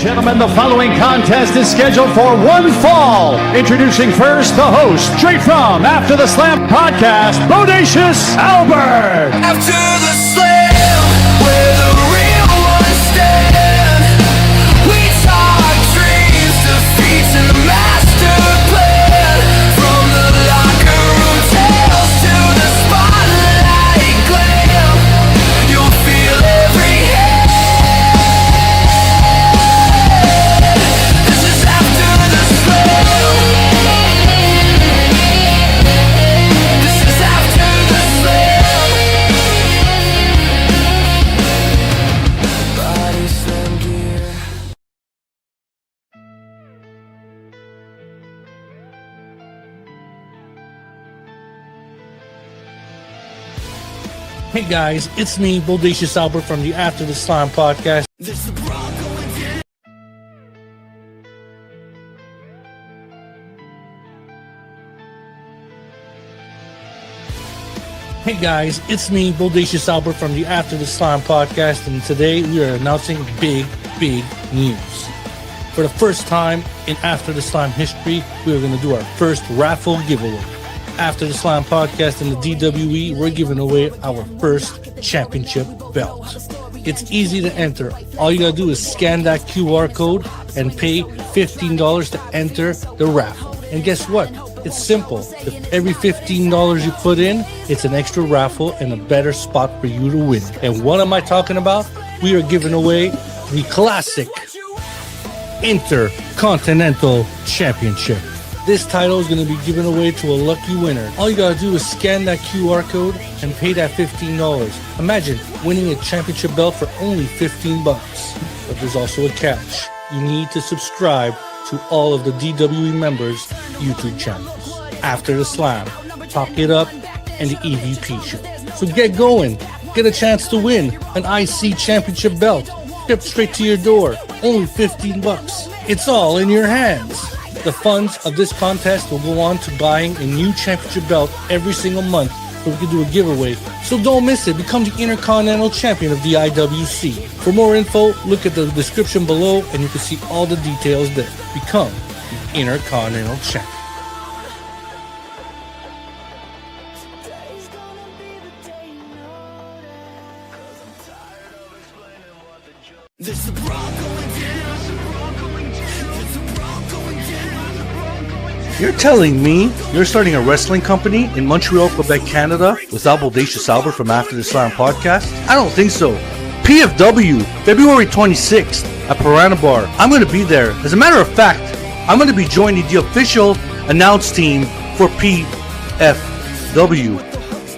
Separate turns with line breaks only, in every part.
Gentlemen, the following contest is scheduled for one fall. Introducing first the host, straight from After the Slam podcast, Bodacious Albert.
After the slam, where the real ones stand, we talk dreams, defeats, and the master plan. From the locker room tales to the spotlight glam, you'll feel every hand. This is after the slam. This is after the slam. Body slam gear.
Hey guys, it's me, Bodacious Albert from the After the Slam podcast.
This is Bronco and Jim.
Hey guys, it's me, Bodacious Albert from the After the Slam podcast, and today we are announcing big news. For the first time in After the Slam history, we are going to do our first raffle giveaway. After the Slam podcast and the DWE, we're giving away our first championship belt. It's easy to enter. All you gotta do is scan that QR code and pay $15 to enter the raffle. And guess what? It's simple. If every $15 you put in, it's an extra raffle and a better spot for you to win. And what am I talking about? We are giving away the classic Intercontinental Championship. This title is going to be given away to a lucky winner. All you got to do is scan that QR code and pay that $15. Imagine winning a championship belt for only $15. But there's also a catch. You need to subscribe to all of the DWE members' YouTube channels. After the Slam, Talk It Up, and the EVP Show. So get going. Get a chance to win an IC championship belt. Shipped straight to your door. Only $15. It's all in your hands. The funds of this contest will go on to buying a new championship belt every single month so we can do a giveaway. So don't miss it. Become the Intercontinental Champion of the IWC. For more info, look at the description below and you can see all the details there. Become the Intercontinental Champion.
This is Bronco and Jim. This is Bronco and Jim.
You're telling me you're starting a wrestling company in Montreal, Quebec, Canada without Bodacious Albert from After the Slam podcast? I don't think so. PFW, February 26th at Piranha Bar. I'm going to be there. As a matter of fact, I'm going to be joining the official announce team for PFW.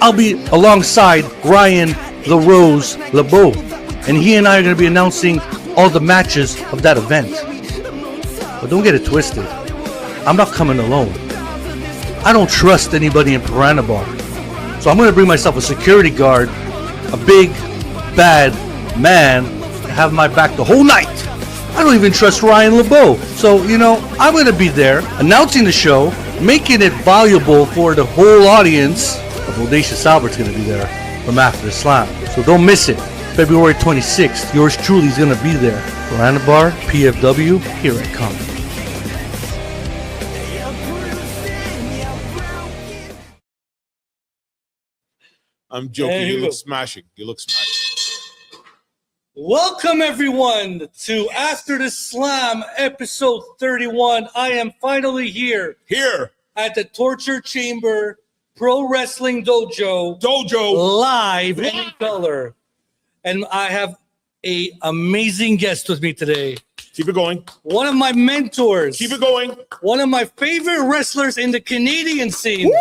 I'll be alongside Ryan The Rose LeBeau, and he and I are going to be announcing all the matches of that event. But don't get it twisted. I'm not coming alone. I don't trust anybody in Piranha Bar. So I'm going to bring myself a security guard, a big, bad man, to have my back the whole night. I don't even trust Ryan LeBeau. So, I'm going to be there, announcing the show, making it valuable for the whole audience. Bodacious Albert's going to be there from After the Slam. So don't miss it. February 26th, yours truly is going to be there. Piranha Bar, PFW, here it comes.
I'm joking.
Hey,
you look smashing. You look smashing.
Welcome everyone to After the Slam episode 31. I am finally here
Here.
at the Torture Chamber Pro Wrestling Dojo
Dojo.
live and in color. And I have a amazing guest with me today.
Keep it going.
One of my mentors.
Keep it going.
One of my favorite wrestlers in the Canadian scene.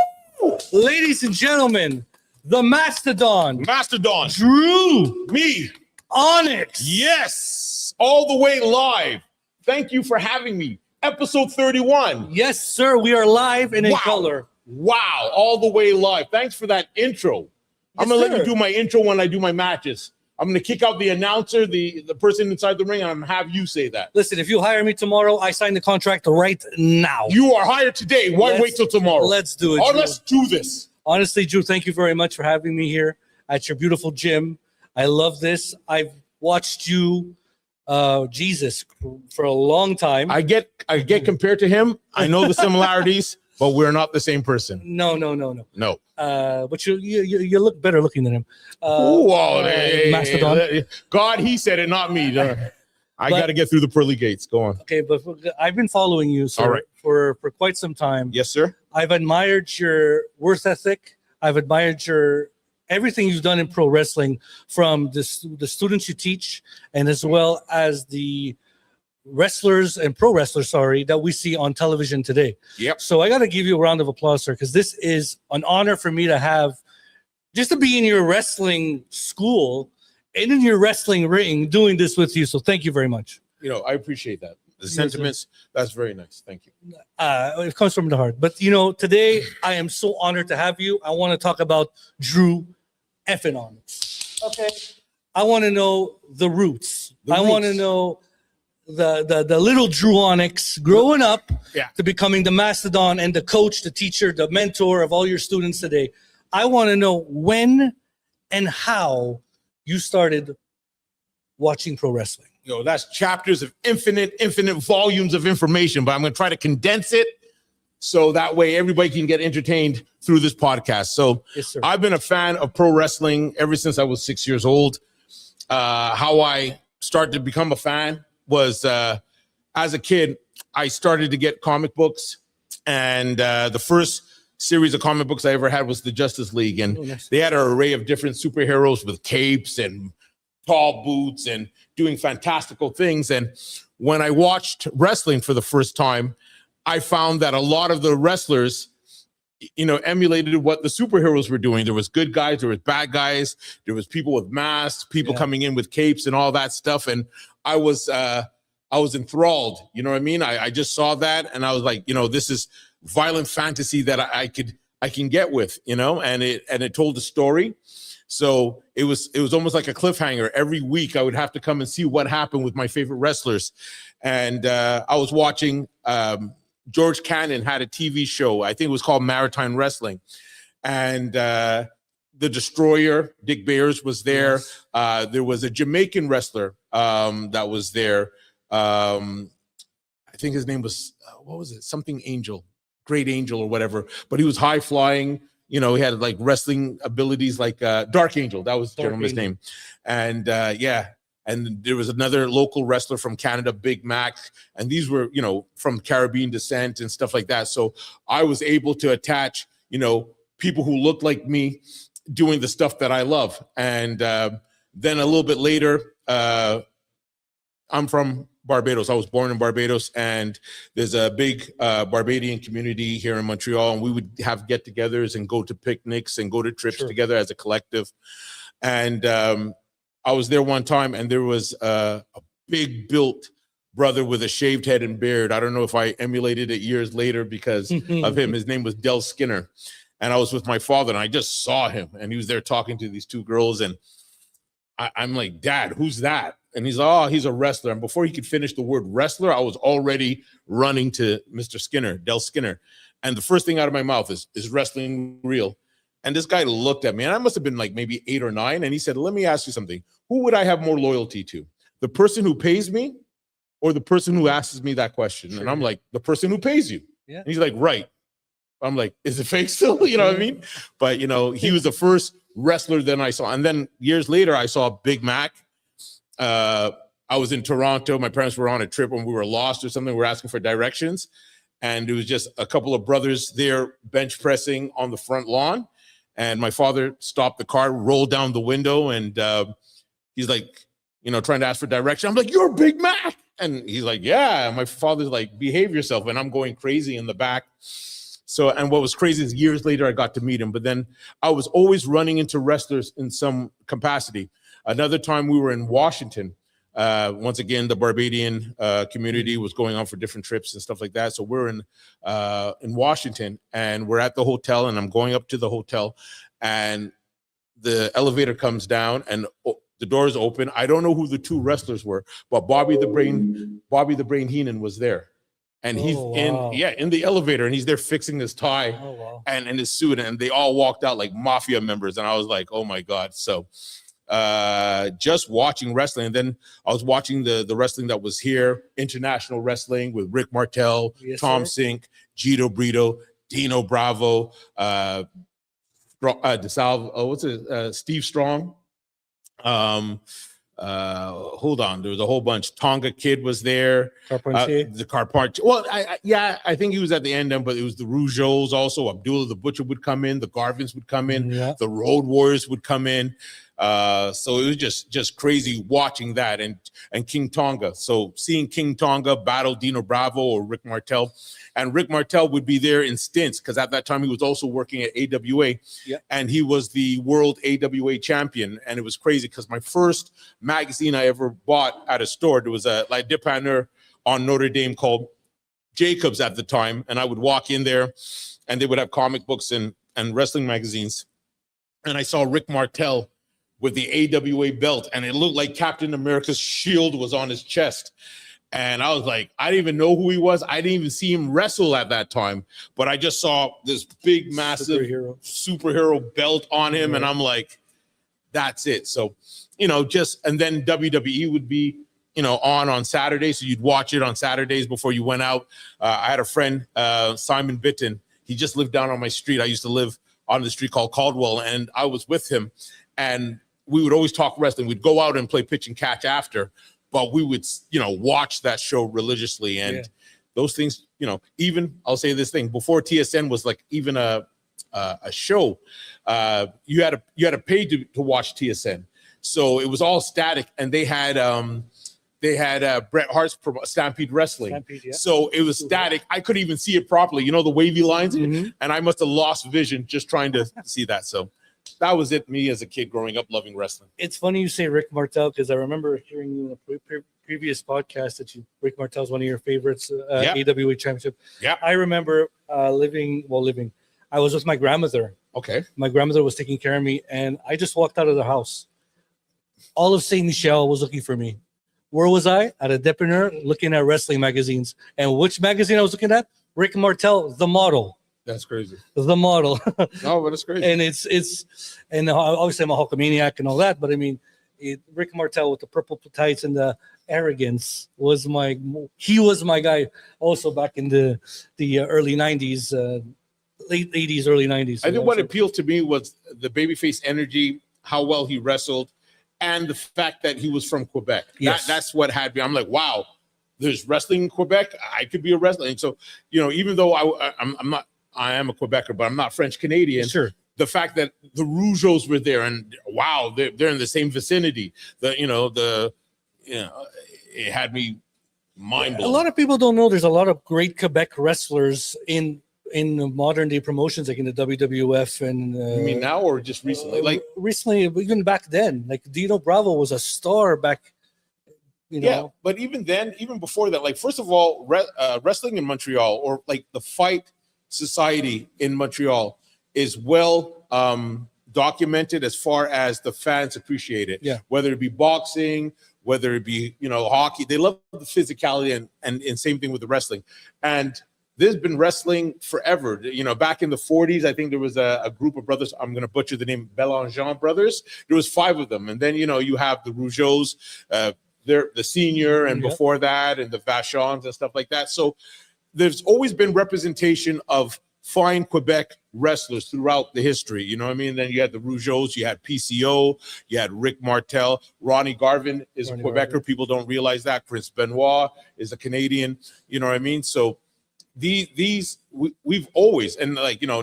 Woo!
Ladies and gentlemen, the Mastodon,
Mastodon.
Dru
Me.
Onyx.
Yes. All the way live. Thank you for having me. Episode 31.
Yes, sir. We are live and in
Wow.
color.
Wow. All the way live. Thanks for that intro. I'm going to let you do my intro when I do my matches. I'm going to kick out the announcer, the person inside the ring, and I'm going to have you say that.
Listen, if you hire me tomorrow, I sign the contract right now.
You are hired today. Why wait till tomorrow?
Let's do it.
Oh,
Drew.
let's do this.
Honestly, Drew, thank you very much for having me here at your beautiful gym. I love this. I've watched you Jesus for a long time.
I get compared to him. I know the similarities, but we're not the same person.
No.
No.
But you look better looking than him.
Mastodon. God, he said it, not me. I got to get through the pearly gates. Go on.
Okay, but I've been following you, sir,
All right.
for quite some time.
Yes, sir.
I've admired your work ethic. I've admired everything you've done in pro wrestling, from the students you teach, and as well as the wrestlers and pro wrestlers, that we see on television today.
Yep.
So I got to give you a round of applause, sir, because this is an honor for me to have, just to be in your wrestling school and in your wrestling ring doing this with you. So thank you very much.
I appreciate that. The sentiments, that's very nice. Thank you.
It comes from the heart. But, today I am so honored to have you. I want to talk about Dru Onyx. Okay. I want to know the roots. I want to know the little Dru Onyx growing up to becoming the mastodon and the coach, the teacher, the mentor of all your students today. I want to know when and how you started watching pro wrestling.
That's chapters of infinite volumes of information, but I'm going to try to condense it so that way everybody can get entertained through this podcast. So
yes, sir.
I've been a fan of pro wrestling ever since I was 6 years old. How I started to become a fan was as a kid, I started to get comic books, and the first series of comic books I ever had was the Justice League, and they had an array of different superheroes with capes and tall boots and doing fantastical things. And when I watched wrestling for the first time, I found that a lot of the wrestlers, emulated what the superheroes were doing. There was good guys, there was bad guys, there was people with masks, people coming in with capes and all that stuff. And I was enthralled. You know what I mean? I just saw that, and I was like, this is violent fantasy that I can get with, and it told a story. So it was almost like a cliffhanger. Every week I would have to come and see what happened with my favorite wrestlers. And I was watching, George Cannon had a TV show. I think it was called Maritime Wrestling. And the Destroyer, Dick Bears, was there. Yes. There was a Jamaican wrestler that was there. I think his name was, what was it? Something Angel, Great Angel or whatever. But he was high flying. He had like wrestling abilities like Dark Angel. That was the gentleman's name. And and there was another local wrestler from Canada, Big Mac. And these were, from Caribbean descent and stuff like that. So I was able to attach, people who looked like me doing the stuff that I love. And then a little bit later, I'm from Barbados. I was born in Barbados, and there's a big Barbadian community here in Montreal, and we would have get-togethers and go to picnics and go to trips together as a collective. And I was there one time, and there was a big-built brother with a shaved head and beard. I don't know if I emulated it years later because of him. His name was Del Skinner, and I was with my father, and I just saw him, and he was there talking to these two girls, and I'm like, Dad, who's that? And he's like, oh, he's a wrestler. And before he could finish the word wrestler, I was already running to Mr. Skinner, Del Skinner. And the first thing out of my mouth is wrestling real? And this guy looked at me, and I must have been like maybe 8 or 9. And he said, let me ask you something. Who would I have more loyalty to? The person who pays me or the person who asks me that question? Sure. And I'm like, the person who pays you. Yeah. And he's like, right. I'm like, is it fake still? You know what I mean? But, he was the first wrestler that I saw. And then years later, I saw Big Mac. I was in Toronto. My parents were on a trip when we were lost or something. We were asking for directions. And it was just a couple of brothers there bench pressing on the front lawn. And my father stopped the car, rolled down the window, and he's like, trying to ask for direction. I'm like, you're Big Mac. And he's like, yeah. And my father's like, behave yourself. And I'm going crazy in the back. So, and what was crazy is years later, I got to meet him. But then I was always running into wrestlers in some capacity. Another time we were in Washington. Once again, the Barbadian community was going on for different trips and stuff like that. So we're in Washington, and we're at the hotel, and I'm going up to the hotel, and the elevator comes down, and the doors open. I don't know who the two wrestlers were, but Bobby the Brain Heenan was there. And he's in the elevator, and he's there fixing his tie and his suit, and they all walked out like mafia members. And I was like, oh my God. So just watching wrestling. And then I was watching the wrestling that was here, international wrestling with Rick Martel,
Yes,
Tom
sir.
Sink, Gito Brito, Dino Bravo, Steve Strong. Hold on, there was a whole bunch. Tonga Kid was there.
Carpentier.
The Carpentier. Well, I think he was at the end, but it was the Rougeaus also. Abdullah the Butcher would come in. The Garvins would come in.
Yeah.
The Road Warriors would come in. So it was just crazy watching that and King Tonga. So seeing King Tonga battle Dino Bravo or Rick Martel, and Rick Martel would be there in stints because at that time he was also working at AWA, and he was the world AWA champion. And it was crazy because my first magazine I ever bought at a store, there was a like dépanneur on Notre Dame called Jacobs at the time, and I would walk in there, and they would have comic books and wrestling magazines, and I saw Rick Martel with the AWA belt, and it looked like Captain America's shield was on his chest. And I was like, I didn't even know who he was. I didn't even see him wrestle at that time, but I just saw this big, massive superhero belt on him, and I'm like, that's it. So, and then WWE would be, on Saturdays, so you'd watch it on Saturdays before you went out. I had a friend, Simon Bitton. He just lived down on my street. I used to live on the street called Caldwell, and I was with him, and we would always talk wrestling. We'd go out and play pitch and catch after, but we would, watch that show religiously. And those things, even I'll say this thing, before TSN was like even a show, you had to pay to watch TSN. So it was all static, and they had Bret Hart's Stampede Wrestling. So it was static. I couldn't even see it properly. The wavy lines, and I must have lost vision just trying to see that. So that was it. Me as a kid growing up loving wrestling.
It's funny you say Rick Martel because I remember hearing you in a previous podcast that Rick Martel is one of your favorites, AWA Championship.
Yeah,
I remember living. I was with my grandmother.
Okay,
my grandmother was taking care of me, and I just walked out of the house. All of Saint Michel was looking for me. Where was I? At a dépanneur looking at wrestling magazines. And which magazine I was looking at? Rick Martel, The Model.
That's crazy.
The Model.
Oh, but it's crazy.
And and obviously I'm a Hulkamaniac and all that, but I mean, Rick Martel with the purple tights and the arrogance was my guy also back in the early 90s, late 80s, early 90s.
I think what appealed to me was the babyface energy, how well he wrestled, and the fact that he was from Quebec.
Yes.
That's what had me. I'm like, wow, there's wrestling in Quebec. I could be a wrestler. And so, even though I am a Quebecer, but I'm not French Canadian.
Sure.
The fact that the Rougeaus were there, and wow, they're in the same vicinity. It had me mind blown.
A lot of people don't know there's a lot of great Quebec wrestlers in modern day promotions, like in the WWF and
you mean now or just recently? Like
recently, even back then, like Dino Bravo was a star back.
Yeah, but even then, even before that, like first of all, wrestling in Montreal, or like the fight society in Montreal, is well documented as far as the fans appreciate it.
Yeah,
whether it be boxing, whether it be hockey, they love the physicality, and same thing with the wrestling. And there's been wrestling forever. Back in the 40s, I think there was a group of brothers. I'm going to butcher the name, Bélanger brothers. There was 5 of them. And then, you have the Rougeaus, they're the senior, and before that, and the Vachons and stuff like that. So there's always been representation of fine Quebec wrestlers throughout the history. You know what I mean? Then you had the Rougeaus, you had PCO, you had Rick Martel. Ronnie Garvin is a Quebecer. People don't realize that. Prince Benoit is a Canadian. You know what I mean? So we've always, and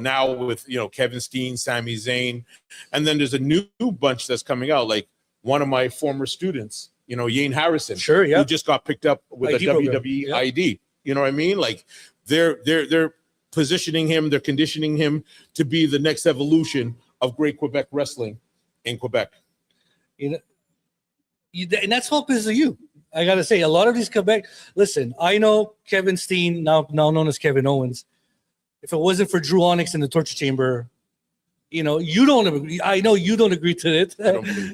now with Kevin Steen, Sami Zayn, and then there's a new bunch that's coming out, like one of my former students, Yane Harrison,
sure, yeah,
who just got picked up with
ID
a WWE ID. You know what I mean? Like they're positioning him, they're conditioning him to be the next evolution of great Quebec wrestling in Quebec.
And that's all because of you. I gotta say, a lot of these Quebec. Listen, I know Kevin Steen, now known as Kevin Owens. If it wasn't for Dru Onyx in the torture chamber, you don't agree. I know you don't agree to it,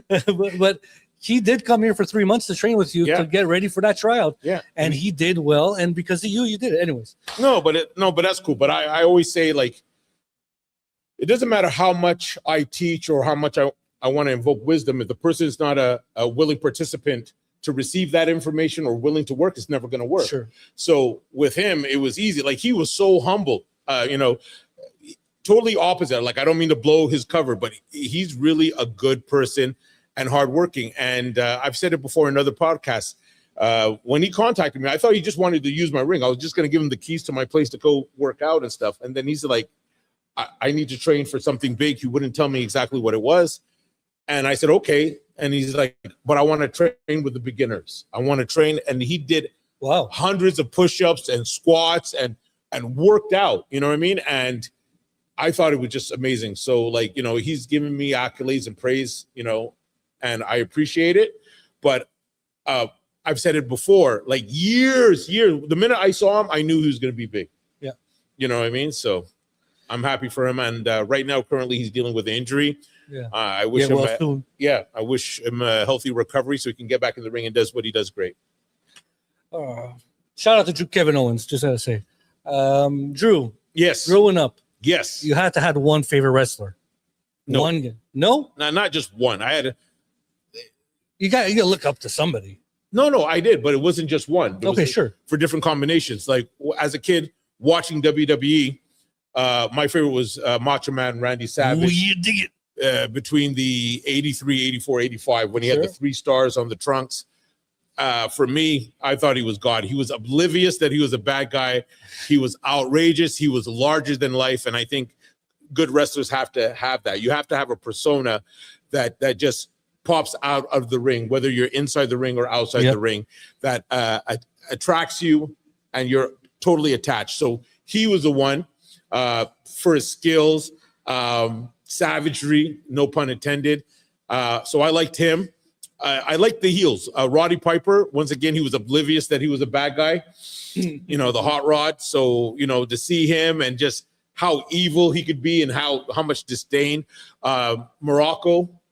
but he did come here for 3 months to train with you to get ready for that tryout. Yeah, and he did well, and because of you did it, anyways.
No, but that's cool. But I always say, like, it doesn't matter how much I teach or how much I I want to invoke wisdom. If the person is not a willing participant to receive that information or willing to work, it's never going to work.
Sure.
So with him, it was easy. Like, he was so humble, totally opposite. Like, I don't mean to blow his cover, but he's really a good person and hardworking. And I've said it before in other podcasts. When he contacted me, I thought he just wanted to use my ring. I was just going to give him the keys to my place to go work out and stuff. And then he's like, I need to train for something big. He wouldn't tell me exactly what it was. And I said, okay. And he's like, but I want to train with the beginners. I want to train. And he did hundreds of push-ups and squats and worked out, you know what I mean? And I thought it was just amazing. So, like, he's giving me accolades and praise, and I appreciate it. But I've said it before, like, years, the minute I saw him, I knew he was going to be big.
Yeah.
You know what I mean? So I'm happy for him. And right now, currently, he's dealing with an injury.
Yeah.
I wish him
soon.
I wish him a healthy recovery so he can get back in the ring and does what he does great.
Shout out to Drew Kevin Owens, just had to say. Drew.
Yes.
Growing up.
Yes.
You had to have one favorite wrestler.
No.
No?
Not just one.
You got to look up to somebody.
No, I did, but it wasn't just one.
Okay, sure.
For different combinations. Like, as a kid watching WWE, my favorite was Macho Man Randy Savage.
You dig it.
Between the 83, 84, 85, when he had the 3 stars on the trunks. For me, I thought he was God. He was oblivious that he was a bad guy. He was outrageous. He was larger than life. And I think good wrestlers have to have that. You have to have a persona that just pops out of the ring, whether you're inside the ring or outside the ring, that attracts you and you're totally attached. So he was the one for his skills, savagery, no pun intended. So I liked him. I liked the heels. Roddy Piper, once again, he was oblivious that he was a bad guy, the hot rod. So, to see him and just how evil he could be and how much disdain.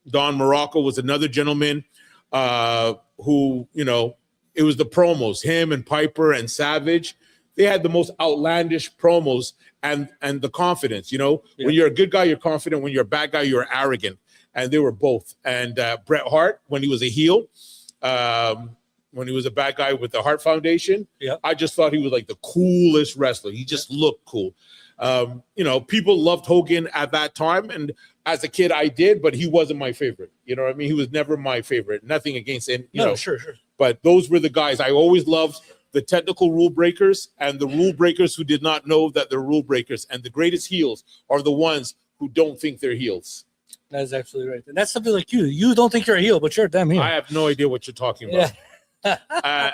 Don Morocco was another gentleman who, it was the promos, him and Piper and Savage. They had the most outlandish promos and the confidence, When you're a good guy, you're confident. When you're a bad guy, you're arrogant. And they were both. And Bret Hart, when he was a heel, when he was a bad guy with the Hart Foundation, I just thought he was like the coolest wrestler. He just looked cool. People loved Hogan at that time. And as a kid, I did, but he wasn't my favorite. You know what I mean? He was never my favorite. Nothing against him.
Sure.
But those were the guys. I always loved the technical rule breakers and the rule breakers who did not know that they're rule breakers. And the greatest heels are the ones who don't think they're heels.
That is absolutely right. And that's something like you. You don't think you're a heel, but you're a damn heel.
I have no idea what you're talking about.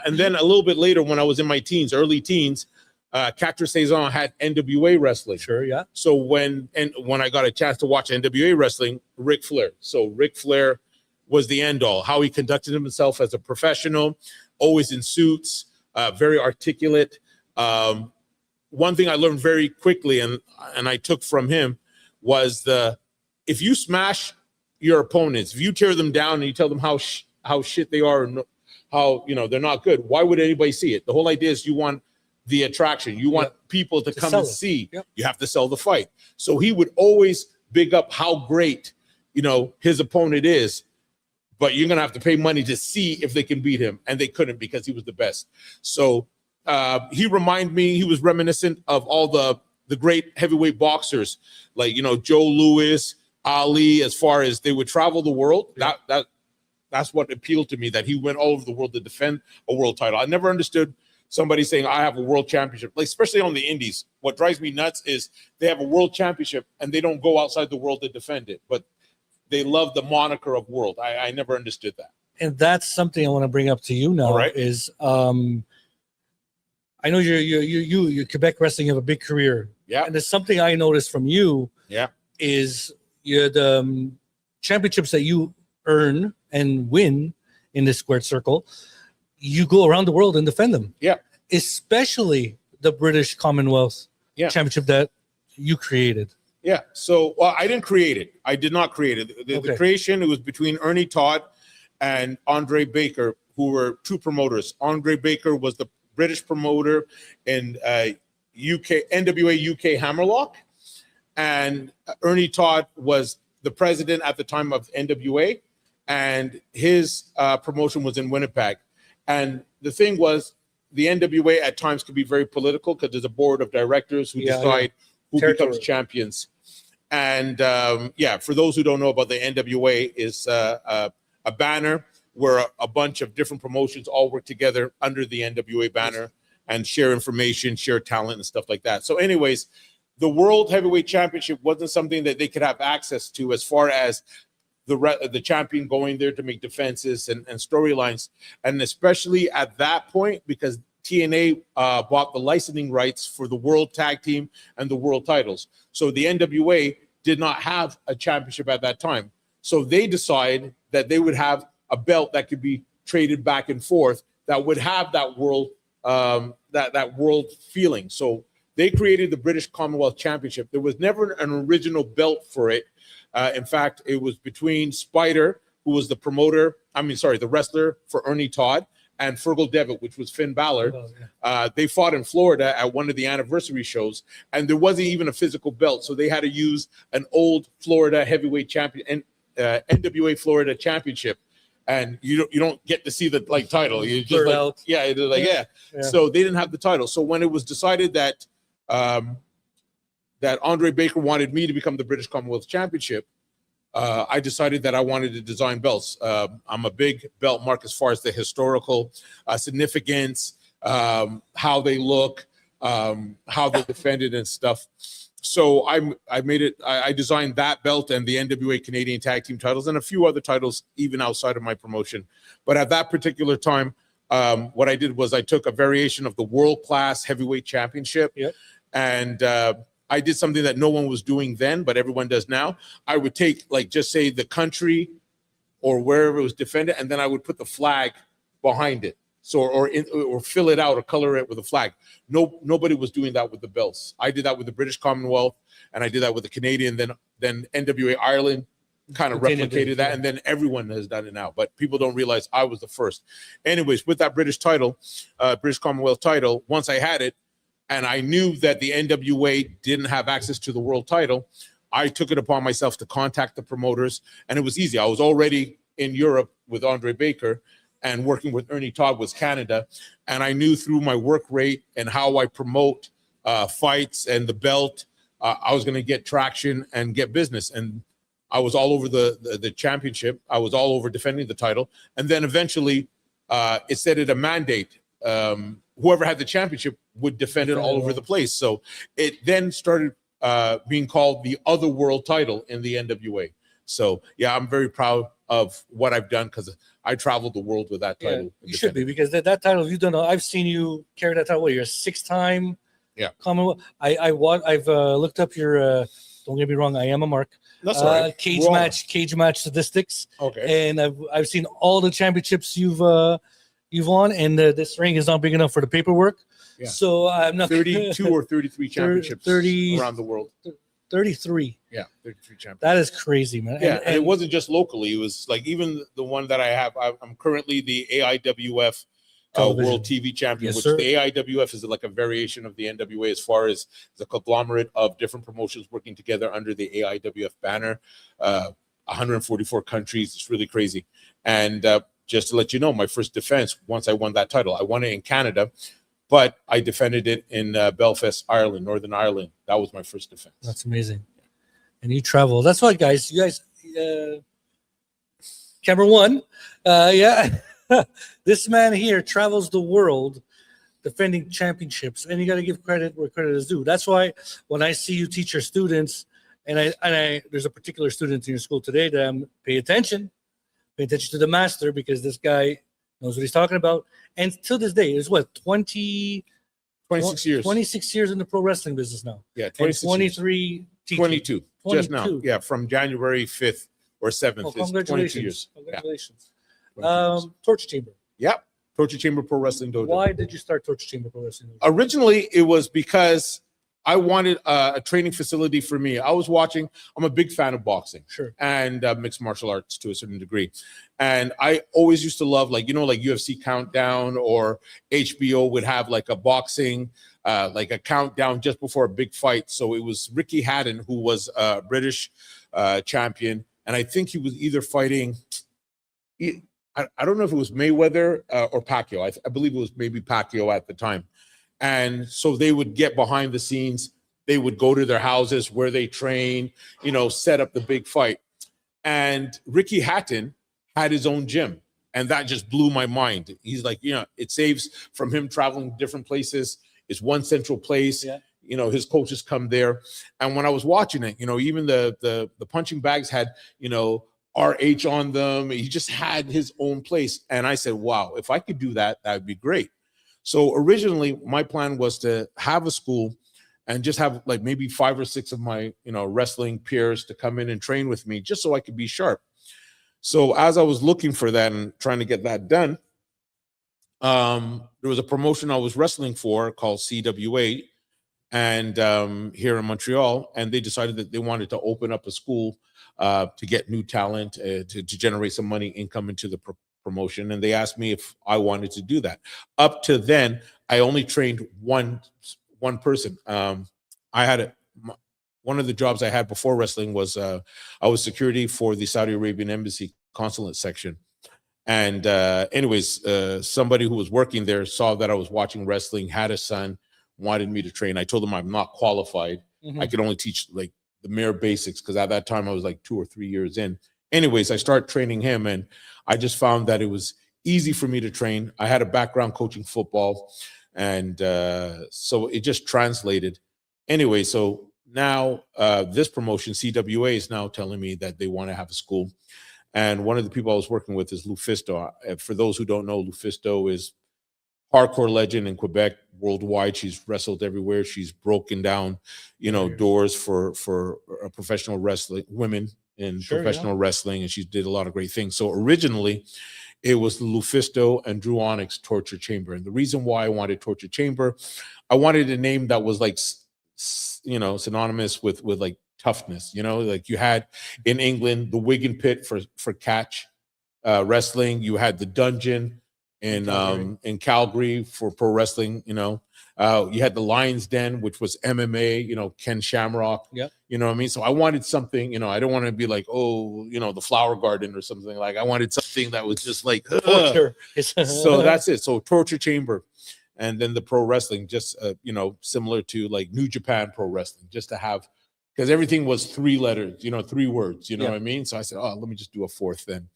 And then a little bit later, when I was in my early teens, Catcher Cezanne had NWA wrestling.
Sure, yeah.
So when I got a chance to watch NWA wrestling, Ric Flair. So Ric Flair was the end all. How he conducted himself as a professional, always in suits, very articulate. One thing I learned very quickly, and I took from him, was if you smash your opponents, if you tear them down and you tell them how shit they are and how they're not good, why would anybody see it? The whole idea is you want the attraction. You want people to come and see. Yep. You have to sell the fight. So he would always big up how great his opponent is, but you're gonna have to pay money to see if they can beat him, and they couldn't because he was the best. So he was reminiscent of all the great heavyweight boxers like Joe Louis, Ali. As far as they would travel the world, that's what appealed to me, that he went all over the world to defend a world title. I never understood somebody saying I have a world championship, like especially on the indies. What drives me nuts is they have a world championship and they don't go outside the world to defend it, but they love the moniker of world. I never understood that.
And that's something I want to bring up to you now.
All right.
Is I know you Quebec wrestling have a big career.
Yeah.
And there's something I noticed from you.
Yeah.
Is the championships that you earn and win in this squared circle, you go around the world and defend them.
Yeah.
Especially the British Commonwealth championship that you created.
Yeah. So I didn't create it. I did not create it. The creation, it was between Ernie Todd and Andre Baker, who were two promoters. Andre Baker was the British promoter in NWA UK Hammerlock. And Ernie Todd was the president at the time of NWA, and his promotion was in Winnipeg. And the thing was, the NWA at times could be very political because there's a board of directors who decide who becomes champions. And for those who don't know about the NWA, is a banner where a bunch of different promotions all work together under the NWA banner and share information, share talent, and stuff like that. So anyways, the World Heavyweight Championship wasn't something that they could have access to as far as the champion going there to make defenses and storylines. And especially at that point, because TNA bought the licensing rights for the World Tag Team and the World titles. So the NWA did not have a championship at that time. So they decided that they would have a belt that could be traded back and forth that would have that world that world feeling. So they created the British Commonwealth Championship. There was never an original belt for it. In fact, it was between Spider, who was the wrestler for Ernie Todd, and Fergal Devitt, which was Finn Balor. They fought in Florida at one of the anniversary shows, and there wasn't even a physical belt. So they had to use an old Florida heavyweight champion and NWA Florida Championship. And you don't get to see the title. You just So they didn't have the title. So when it was decided that that Andre Baker wanted me to become the British Commonwealth Championship, I decided that I wanted to design belts. I'm a big belt mark as far as the historical significance, how they look, how they're defended and stuff. So I designed that belt and the NWA Canadian Tag Team titles and a few other titles even outside of my promotion. But at that particular time, what I did was I took a variation of the World Class Heavyweight Championship, and I did something that no one was doing then, but everyone does now. I would take, just say the country or wherever it was defended, and then I would put the flag behind it. So, or fill it out or color it with a flag. Nobody was doing that with the belts. I did that with the British Commonwealth, and I did that with the Canadian. Then NWA Ireland kind of replicated that, and then everyone has done it now. But people don't realize I was the first. Anyways, with that British title, British Commonwealth title, once I had it, and I knew that the NWA didn't have access to the world title, I took it upon myself to contact the promoters, and it was easy. I was already in Europe with Andre Baker, and working with Ernie Todd was Canada. And I knew through my work rate and how I promote fights and the belt, I was going to get traction and get business. And I was all over the championship. I was all over defending the title. And then eventually it set it a mandate. Whoever had the championship would defend it all over the place. So it then started being called the other world title in the NWA. So, yeah, I'm very proud of what I've done because I traveled the world with that title.
Yeah, you should be, because that title, you've done. I've seen you carry that title. What, you're a 6-time Commonwealth? I've looked up your. Don't get me wrong, I am a mark.
That's all right.
Cage match statistics.
Okay.
And I've seen all the championships you've won, and this ring is not big enough for the paperwork. Yeah. So I'm not
32 or 33 championships around the world.
33.
Yeah, 33 championships.
That is crazy, man.
Yeah, and it wasn't just locally. It was even the one that I have. I'm currently the AIWF World TV Champion, which the AIWF is like a variation of the NWA as far as the conglomerate of different promotions working together under the AIWF banner. 144 countries. It's really crazy. And just to let you know, my first defense, once I won that title, I won it in Canada, but I defended it in Belfast, Ireland, Northern Ireland. That was my first defense.
That's amazing. And you travel. That's why, guys. You guys, camera one. This man here travels the world defending championships, and you got to give credit where credit is due. That's why when I see you teach your students, and I there's a particular student in your school today that I'm pay attention to the master, because this guy knows what he's talking about. And till this day, it's what, 26
years.
26 years in the pro wrestling business now.
Yeah, 23. 22. Just now. Yeah, from January 5th or 7th.
Oh, congratulations.
22 years.
Congratulations.
Yeah.
Torture Chamber.
Yep. Torture Chamber Pro Wrestling Dojo.
Why did you start Torture Chamber Pro Wrestling Dojo?
Originally, it was because I wanted a training facility for me. I'm a big fan of boxing,
Sure.
and mixed martial arts to a certain degree. And I always used to love, like, like UFC Countdown, or HBO would have like a boxing, like a countdown just before a big fight. So it was Ricky Hatton, who was a British champion. And I think he was either fighting, I don't know if it was Mayweather or Pacquiao. I believe it was maybe Pacquiao at the time. And so they would get behind the scenes. They would go to their houses where they train, set up the big fight. And Ricky Hatton had his own gym. And that just blew my mind. He's like, it saves from him traveling to different places. It's one central place. Yeah. His coaches come there. And when I was watching it, even the punching bags had, RH on them. He just had his own place. And I said, wow, if I could do that, that would be great. So originally my plan was to have a school and just have like maybe 5 or 6 of my, wrestling peers to come in and train with me, just so I could be sharp. So as I was looking for that and trying to get that done, there was a promotion I was wrestling for called CWA, and here in Montreal, and they decided that they wanted to open up a school to get new talent, to generate some money, income into the promotion. And they asked me if I wanted to do that. Up to then, I only trained one person. One of the jobs I had before wrestling was I was security for the Saudi Arabian embassy consulate section. And anyways, somebody who was working there saw that I was watching wrestling, had a son, wanted me to train. I told them I'm not qualified. I could only teach like the mere basics, because at that time I was like 2 or 3 years in. Anyways, I started training him, and I just found that it was easy for me to train. I had a background coaching football, and so it just translated. Anyway, so now this promotion, CWA, is now telling me that they want to have a school. And one of the people I was working with is Lufisto. For those who don't know, Lufisto is hardcore legend in Quebec, worldwide. She's wrestled everywhere. She's broken down, doors for professional wrestling, women in professional wrestling, and she did a lot of great things. So originally, it was Lufisto and Dru Onyx Torture Chamber. And the reason why I wanted Torture Chamber, I wanted a name that was like, synonymous with like toughness. Like you had in England the Wigan Pit for catch wrestling. You had the Dungeon in Calgary for pro wrestling. You had the Lion's Den, which was MMA, Ken Shamrock. Yeah. You know what I mean? So I wanted something, I don't want to be like, the Flower Garden or something. Like I wanted something that was just like torture. So that's it. So Torture Chamber. And then the pro wrestling, just similar to like New Japan Pro Wrestling, just to have, because everything was 3 letters, 3 words, what I mean? So I said, let me just do a 4th then.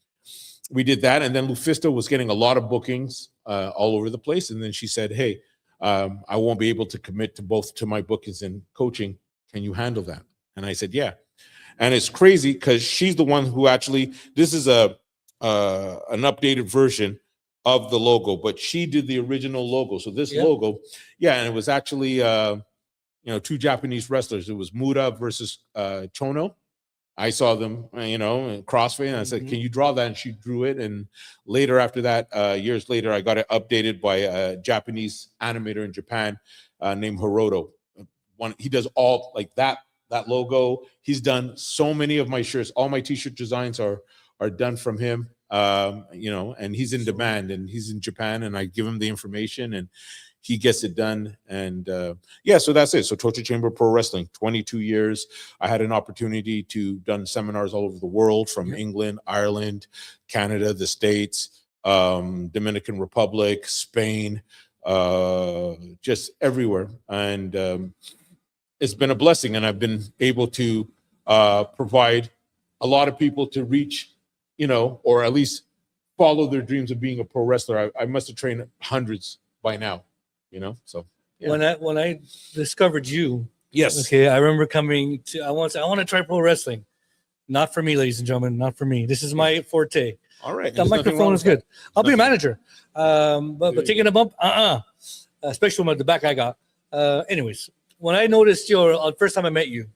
We did that, and then Lufisto was getting a lot of bookings all over the place. And then she said, hey, I won't be able to commit to my bookings and coaching. Can you handle that? And I said, yeah. And it's crazy because she's the one who actually, this is an updated version of the logo, but she did the original logo. So this logo, and it was actually, 2 Japanese wrestlers. It was Muda versus Chono. I saw them, in CrossFit, and I said, can you draw that? And she drew it. And later after that, years later, I got it updated by a Japanese animator in Japan named Hiroto. He does all like that logo. He's done so many of my shirts. All my t-shirt designs are done from him. And he's in demand, and he's in Japan, and I give him the information and he gets it done. And so that's it. So Torture Chamber Pro Wrestling, 22 years. I had an opportunity to done seminars all over the world, from England, Ireland, Canada, the States, Dominican Republic, Spain, just everywhere. And it's been a blessing, and I've been able to provide a lot of people to reach, or at least follow their dreams of being a pro wrestler. I must have trained hundreds by now, so. Yeah.
When I discovered you,
yes.
Okay, I remember coming to, I want to try pro wrestling. Not for me, ladies and gentlemen, not for me. This is my forte.
All right.
The microphone is good. I'll be a manager. But taking a bump, especially with the back I got. Anyways, when I noticed first time I met you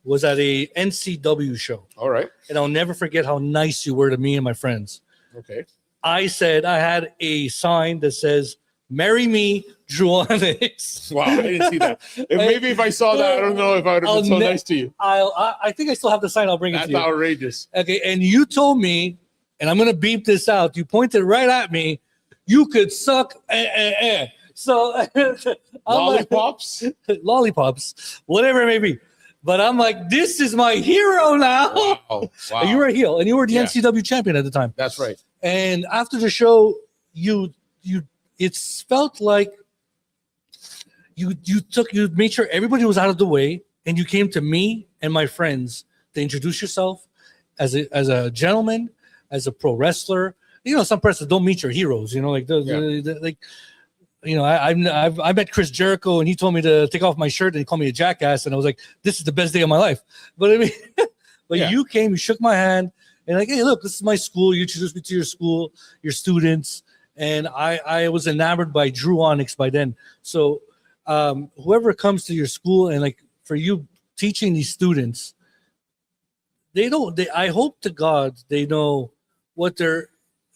was at a NCW show.
All right.
And I'll never forget how nice you were to me and my friends.
Okay.
I said I had a sign that says marry me, Dru Onyx.
Wow, I didn't see that. Maybe if I saw that, I don't know if I would have been so nice to you.
I think I still have the sign. I'll bring it to you.
That's outrageous.
Okay, and you told me, and I'm gonna beep this out. You pointed right at me. You could suck. So
Lollipops,
lollipops, whatever it may be. But I'm like, this is my hero now.
Wow.
And you were a heel, and you were the NCW champion at the time.
That's right.
And after the show, it's felt like you made sure everybody was out of the way, and you came to me and my friends to introduce yourself as a gentleman, as a pro wrestler. You know, some persons don't meet your heroes. You know, like like. You know, I met Chris Jericho, and he told me to take off my shirt, and he called me a jackass, and I was like, "This is the best day of my life." But I mean, you came, you shook my hand, and like, "Hey, look, this is my school." You introduced me to your school, your students, and I was enamored by Dru Onyx by then. So, whoever comes to your school, and like for you teaching these students, I hope to God they know what they're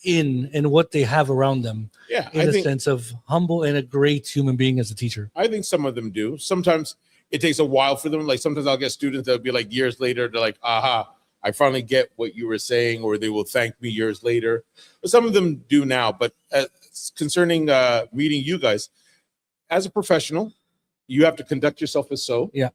in and what they have around them.
Yeah,
in a sense of humble and a great human being as a teacher.
I think some of them do. Sometimes it takes a while for them. Like sometimes I'll get students that'll be like years later, they're like, aha, I finally get what you were saying, or they will thank me years later. But some of them do now. But concerning meeting you guys, as a professional, you have to conduct yourself as so.
Yeah.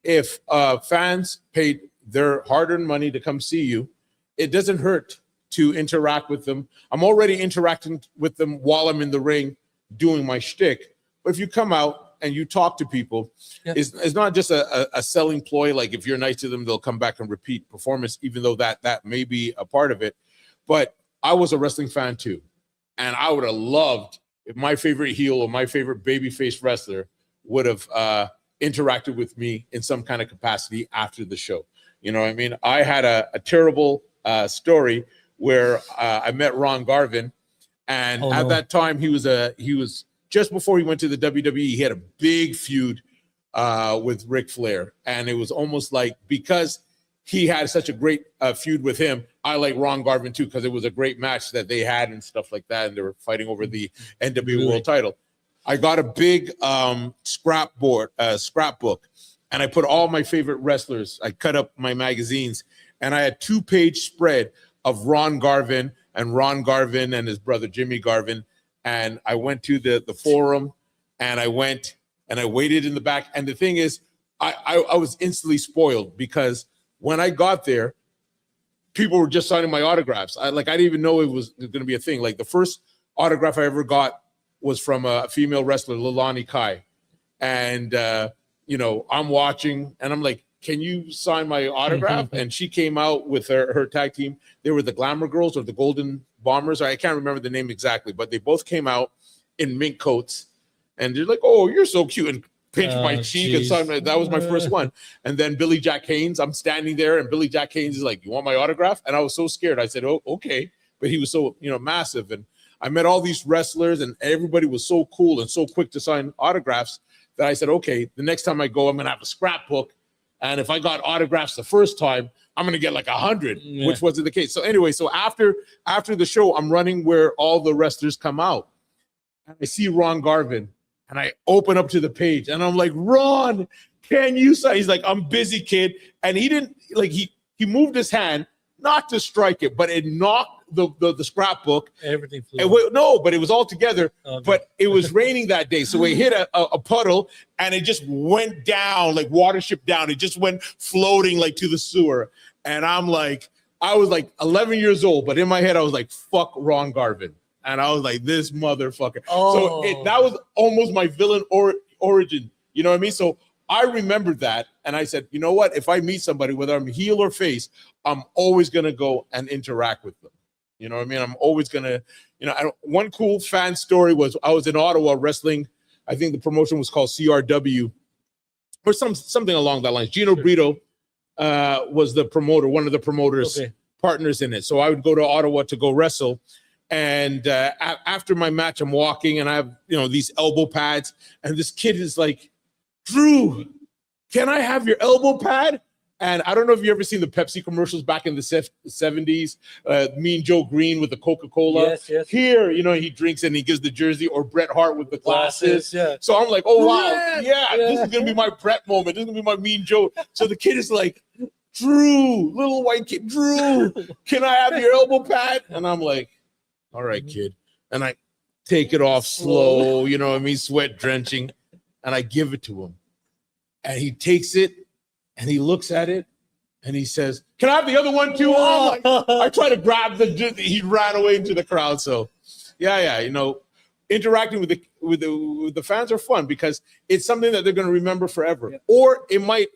If fans paid their hard-earned money to come see you, it doesn't hurt to interact with them. I'm already interacting with them while I'm in the ring doing my shtick. But if you come out and you talk to people, it's not just a selling ploy. Like if you're nice to them, they'll come back and repeat performance, even though that may be a part of it. But I was a wrestling fan too. And I would have loved if my favorite heel or my favorite babyface wrestler would have interacted with me in some kind of capacity after the show. You know what I mean? I had a terrible story where I met Ron Garvin, and at that time he was just before he went to the WWE. He had a big feud with Ric Flair, and it was almost like because he had such a great feud with him, I like Ron Garvin too because it was a great match that they had and stuff like that, and they were fighting over the NWA World Title. I got a big scrapbook, and I put all my favorite wrestlers. I cut up my magazines, and I had 2-page spread of Ron Garvin and his brother Jimmy Garvin. And I went to the forum, and I went and I waited in the back. And the thing is, I was instantly spoiled because when I got there, people were just signing my autographs. I didn't even know it was going to be a thing. Like the first autograph I ever got was from a female wrestler, Leilani Kai. And, I'm watching, and I'm like, can you sign my autograph? And she came out with her tag team. They were the Glamour Girls or the Golden Bombers. I can't remember the name exactly, but they both came out in mink coats. And they're like, oh, you're so cute. And pinched my cheek and signed that was my first one. And then Billy Jack Haynes, I'm standing there, and Billy Jack Haynes is like, you want my autograph? And I was so scared. I said, oh, okay. But he was so, massive. And I met all these wrestlers, and everybody was so cool and so quick to sign autographs that I said, okay, the next time I go, I'm going to have a scrapbook. And if I got autographs the first time, I'm going to get like 100, which wasn't the case. So anyway, after the show, I'm running where all the wrestlers come out. And I see Ron Garvin, and I open up to the page, and I'm like, Ron, can you sign? He's like, I'm busy, kid. And he didn't, he moved his hand, not to strike it, but it knocked the scrapbook.
Everything flew.
But it was all together. Okay. But it was raining that day, so it hit a puddle, and it just went down like Watership Down. It just went floating like to the sewer. And I was like 11 years old, but in my head I was like, fuck Ron Garvin. And I was like, this motherfucker. So that was almost my villain origin. You know what I mean? So I remembered that, and I said, you know what? If I meet somebody, whether I'm heel or face, I'm always going to go and interact with them. You know what I mean? I'm always going to, one cool fan story was I was in Ottawa wrestling. I think the promotion was called CRW or something along that line. Gino Brito was the promoter, one of the promoters, partners in it. So I would go to Ottawa to go wrestle. And after my match, I'm walking, and I have, these elbow pads. And this kid is like, Dru, can I have your elbow pad? And I don't know if you ever seen the Pepsi commercials back in the 70s, Mean Joe Green with the Coca-Cola.
Yes.
Here, he drinks and he gives the jersey, or Bret Hart with the glasses.
Yeah.
So I'm like, oh, wow, this is going to be my Bret moment. This is going to be my Mean Joe. So the kid is like, Dru, little white kid, Dru, can I have your elbow pad? And I'm like, all right, kid. And I take it off slow, sweat drenching. And I give it to him. And he takes it. And he looks at it and he says, can I have the other one too? I try to grab he ran away into the crowd. So interacting with the fans are fun because it's something that they're going to remember forever. Yeah. Or it might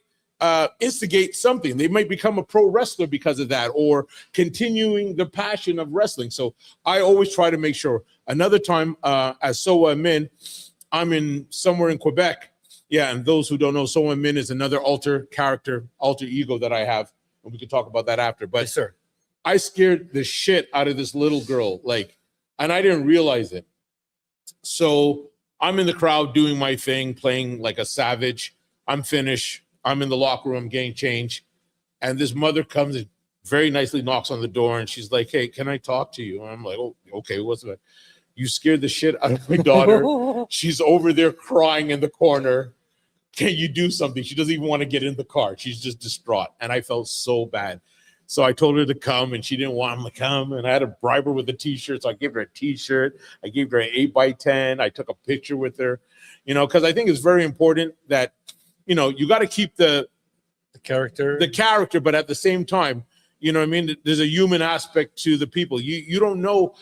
instigate something. They might become a pro wrestler because of that, or continuing the passion of wrestling. So I always try to make sure. Another time as Soa Amin, I'm somewhere in Quebec. Yeah, and those who don't know, Soa Amin is another alter ego that I have, and we can talk about that after. But
yes, sir.
I scared the shit out of this little girl, and I didn't realize it. So I'm in the crowd doing my thing, playing like a savage. I'm finished. I'm in the locker room getting changed, and this mother comes and very nicely knocks on the door, and she's like, "Hey, can I talk to you?" And I'm like, "Oh, okay, what's that?" You scared the shit out of my daughter. She's over there crying in the corner. Can you do something? She doesn't even want to get in the car. She's just distraught. And I felt so bad. So I told her to come and she didn't want to come. And I had to bribe her with a t-shirt. So I gave her a t-shirt. I gave her an 8x10. I took a picture with her, because I think it's very important that, you got to keep the character, but at the same time, there's a human aspect to the people. You don't know.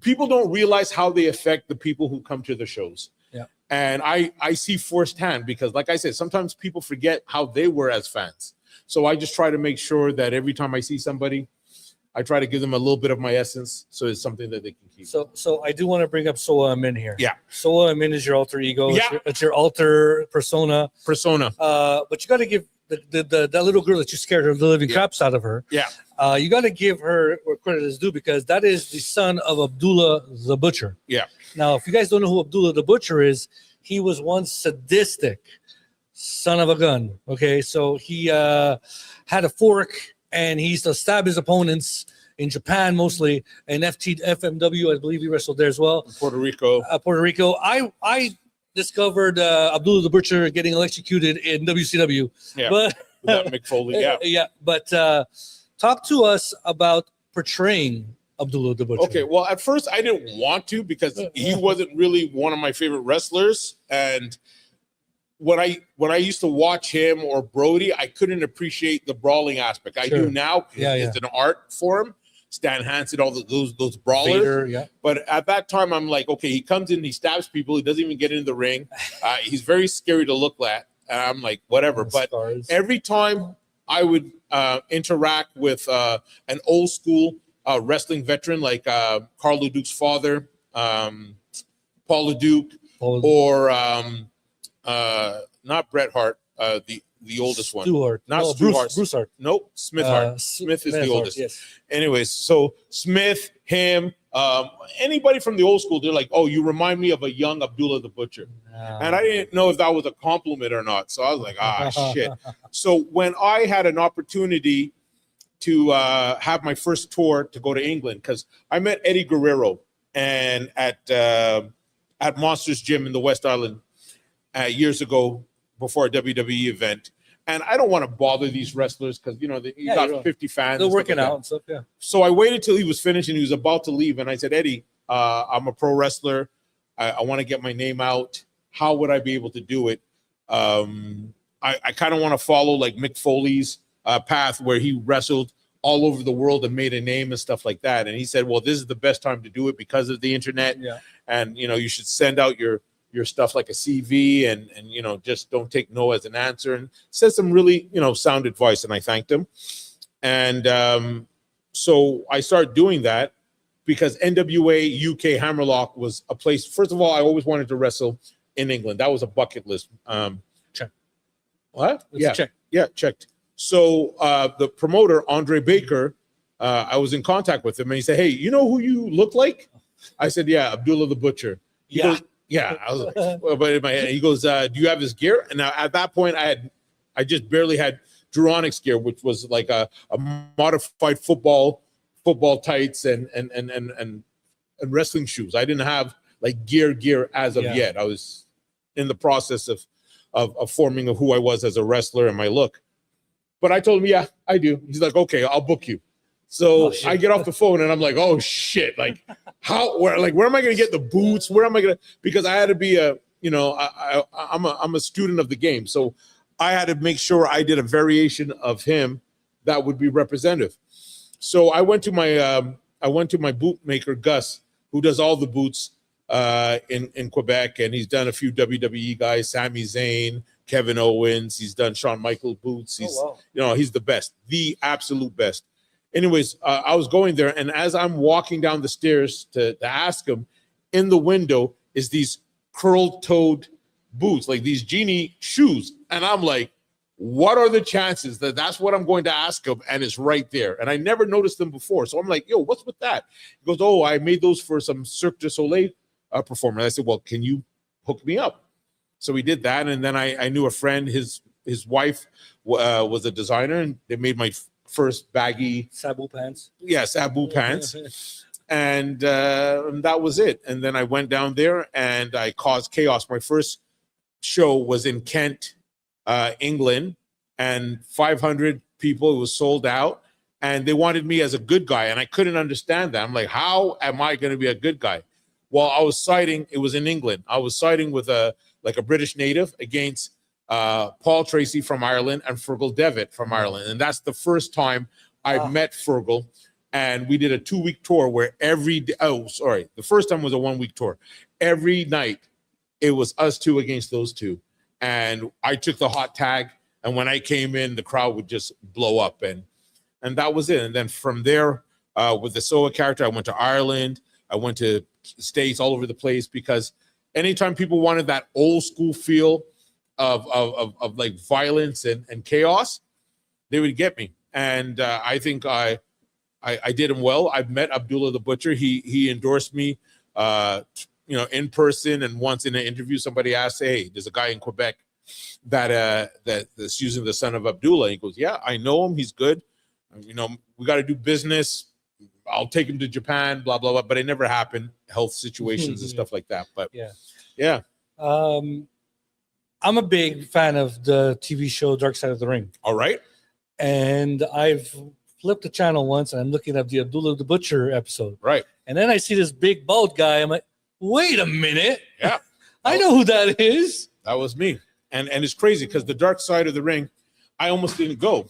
People don't realize how they affect the people who come to the shows.
Yeah.
And I see firsthand because, like I said, sometimes people forget how they were as fans. So I just try to make sure that every time I see somebody, I try to give them a little bit of my essence, so it's something that they can keep.
So I do want to bring up Soa Amin here.
Yeah.
Soa Amin is your alter ego.
Yeah.
It's your alter persona. But you got to give that little girl that you scared the living craps out of her.
Yeah.
You got to give her where credit is due because that is the son of Abdullah The Butcher.
Yeah.
Now, if you guys don't know who Abdullah The Butcher is, he was one sadistic son of a gun. Okay, so he had a fork and he used to stab his opponents in Japan mostly, and FMW, I believe he wrestled there as well.
Puerto Rico.
I discovered Abdullah The Butcher getting electrocuted in WCW.
Yeah,
but
that Mick Foley. Yeah,
yeah. But talk to us about portraying Abdullah The Butcher.
Okay, well, at first I didn't want to because he wasn't really one of my favorite wrestlers, and when I used to watch him or Brody, I couldn't appreciate the brawling aspect. I do now. It's an art form. Stan Hansen, all those brawlers.
Vader, yeah.
But at that time, I'm like, okay, he comes in, he stabs people, he doesn't even get in the ring. He's very scary to look at. And I'm like, whatever. But every time I would interact with an old school wrestling veteran like Carl LeDuc's father, Paul LeDuc, or not Bret Hart, the oldest one.
Bruce Hart.
Nope, Smith Hart. Smith is the oldest.
Yes.
Anyways, so Smith, him, anybody from the old school, they're like, oh, you remind me of a young Abdullah the Butcher. And I didn't know if that was a compliment or not. So I was like, shit. So when I had an opportunity to have my first tour to go to England, because I met Eddie Guerrero and at Monsters Gym in the West Island years ago before a WWE event. And I don't want to bother these wrestlers because, you got 50 fans.
They're working out and stuff, yeah.
So I waited till he was finished and he was about to leave. And I said, Eddie, I'm a pro wrestler. I want to get my name out. How would I be able to do it? I kind of want to follow like Mick Foley's path where he wrestled all over the world and made a name and stuff like that. And he said, well, this is the best time to do it because of the internet. Yeah. And, you should send out your stuff like a CV and just don't take no as an answer, and said some really, sound advice. And I thanked him. And so I started doing that because NWA UK Hammerlock was a place. First of all, I always wanted to wrestle in England. That was a bucket list.
Check.
What?
Check.
Yeah, checked. So the promoter, Andre Baker, I was in contact with him and he said, hey, you know who you look like? I said, yeah, Abdullah the Butcher. He goes, yeah, I was like, well, but in my head, he goes, do you have his gear? And now at that point, I just barely had Dru Onyx gear, which was like a modified football tights and wrestling shoes. I didn't have like gear as of yet. I was in the process of forming of who I was as a wrestler and my look. But I told him, yeah, I do. He's like, okay, I'll book you. So I get off the phone and I'm like, oh shit, like where am I gonna get the boots? Where am I gonna? Because I had to be I'm a student of the game, so I had to make sure I did a variation of him that would be representative. So I went to my bootmaker Gus, who does all the boots in Quebec, and he's done a few WWE guys, Sami Zayn, Kevin Owens. He's done Shawn Michaels boots. He's he's the best, the absolute best. Anyways, I was going there, and as I'm walking down the stairs to ask him, in the window is these curled-toed boots, like these genie shoes, and I'm like, what are the chances that that's what I'm going to ask him? And it's right there. And I never noticed them before. So I'm like, yo, what's with that? He goes, oh, I made those for some Cirque du Soleil performer. And I said, well, can you hook me up? So we did that. And then I knew a friend, his wife was a designer, and they made my first baggy
Sabu pants.
Yeah, Sabu pants. And that was it. And then I went down there and I caused chaos. My first show was in Kent, England, and 500 people. It was sold out, and they wanted me as a good guy, and I couldn't understand that. I'm like, how am I going to be a good guy? Well, I was siding. It was in England. I was siding with a British native against Paul Tracy from Ireland and Fergal Devitt from Ireland, and that's the first time I met Fergal. And we did a 2-week tour where the first time was a 1-week tour. Every night it was us two against those two. And I took the hot tag, and when I came in, the crowd would just blow up, and that was it. And then from there, with the Soa character, I went to Ireland, I went to states all over the place, because anytime people wanted that old school feel of like violence and chaos, they would get me. And I think I did him well. I've met Abdullah the Butcher. He endorsed me, in person, and once in an interview, somebody asked, "Hey, there's a guy in Quebec that's using the son of Abdullah." He goes, "Yeah, I know him. He's good. We got to do business. I'll take him to Japan, blah blah blah." But it never happened. Health situations and stuff like that. But yeah.
I'm a big fan of the TV show Dark Side of the Ring.
All right.
And I've flipped the channel once, and I'm looking at the Abdullah the Butcher episode.
Right.
And then I see this big bald guy. I'm like, wait a minute.
Yeah.
I know who that is.
That was me. And it's crazy because the Dark Side of the Ring, I almost didn't go.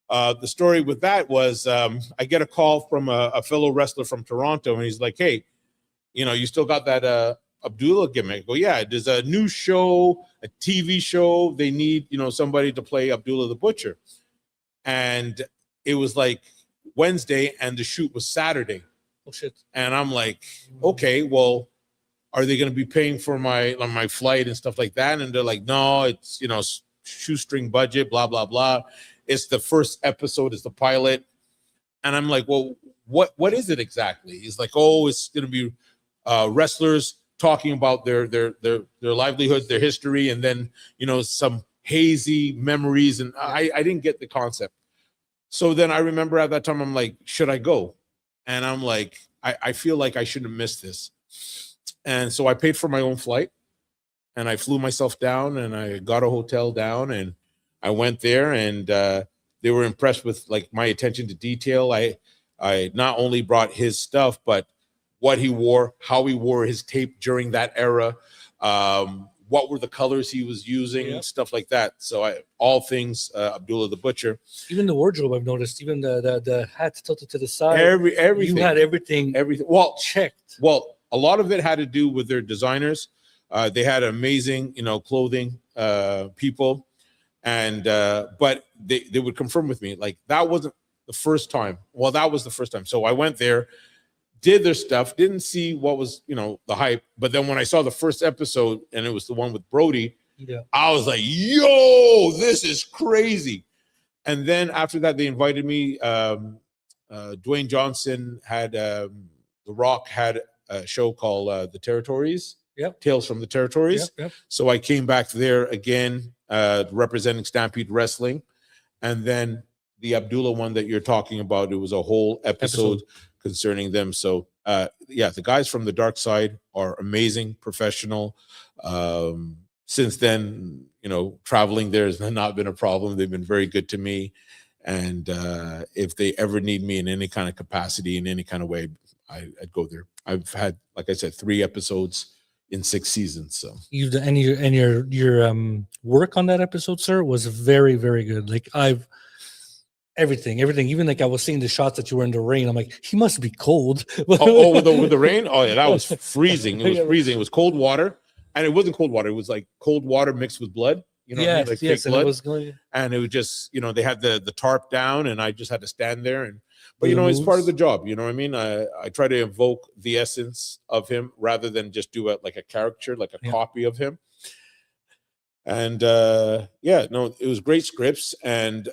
The story with that was I get a call from a fellow wrestler from Toronto, and he's like, "Hey, you still got that Abdullah gimmick?" I go, "Yeah, there's a new show, a TV show. They need, somebody to play Abdullah the Butcher." And it was like Wednesday, and the shoot was Saturday.
Oh shit! And
I'm like, okay, well, are they going to be paying for my flight and stuff like that? And they're like, no, it's shoestring budget, blah blah blah. It's the first episode, it's the pilot. And I'm like, well, what is it exactly? He's like, oh, it's going to be wrestlers talking about their livelihoods, their history, and then some hazy memories. And I didn't get the concept. So then I remember at that time, I'm like, should I go? And I'm like, I feel like I shouldn't have missed this. And so I paid for my own flight, and I flew myself down, and I got a hotel down, and I went there, and they were impressed with like my attention to detail. I not only brought his stuff, but what he wore, how he wore his tape during that era, what were the colors he was using, stuff like that. So all things Abdullah the Butcher.
Even the wardrobe, I've noticed. Even the hat tilted to the side.
Everything.
You had everything.
Well,
checked.
Well, a lot of it had to do with their designers. They had amazing, clothing people, and but they would confirm with me like that wasn't the first time. Well, that was the first time. So I went there, did their stuff, didn't see what was the hype, but then when I saw the first episode and it was the one with Brody, I was like, yo, this is crazy. And then after that, they invited me. Dwayne Johnson had The Rock had a show called The Territories. Tales from the Territories. So I came back there again, representing Stampede Wrestling, and then the Abdullah one that you're talking about, it was a whole episode concerning them. So yeah, the guys from the dark side are amazing, professional. Since then, traveling there has not been a problem. They've been very good to me. And if they ever need me in any kind of capacity, in any kind of way, I'd go there. I've had, like I said, 3 episodes in 6 seasons. So
You've done, and your work on that episode, sir, was very, very good. Like everything. Even like I was seeing the shots that you were in the rain. I'm like, he must be cold.
with the rain. Oh yeah, that was freezing. It was freezing. It was cold water, and it wasn't cold water. It was like cold water mixed with blood. You know what I mean? Like fake blood. And it was just, they had the tarp down, and I just had to stand there. But it's part of the job. You know what I mean? I try to evoke the essence of him rather than just do a caricature, like a copy of him. And it was great scripts. And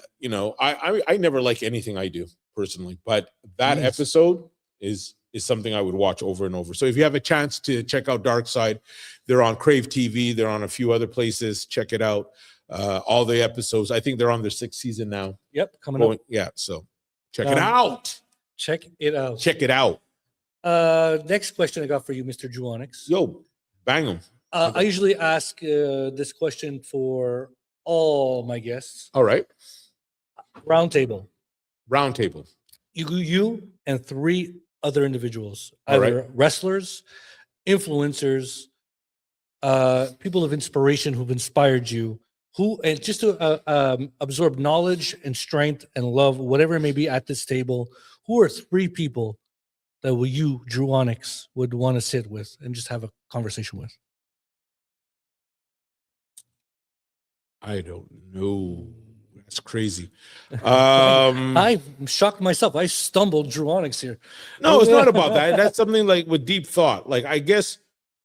I never like anything I do personally, but that episode is something I would watch over and over. So if you have a chance to check out Dark Side, they're on Crave TV, they're on a few other places. Check it out. All the episodes. I think they're on their 6th season now.
Yep, coming up.
Yeah, so check it out.
Check it out.
Check it out.
Next question I got for you, Mr. Dru Onyx.
Yo, bang them.
I usually ask this question for all my guests.
All right.
Round table. You and 3 other individuals, either wrestlers, influencers, people of inspiration who've inspired you, and just to absorb knowledge and strength and love, whatever it may be at this table. Who are 3 people that you, Dru Onyx, would want to sit with and just have a conversation with?
I don't know. That's crazy.
I'm shocked myself. I stumbled Dru Onyx here.
No, it's not about that. That's something like with deep thought. Like, I guess,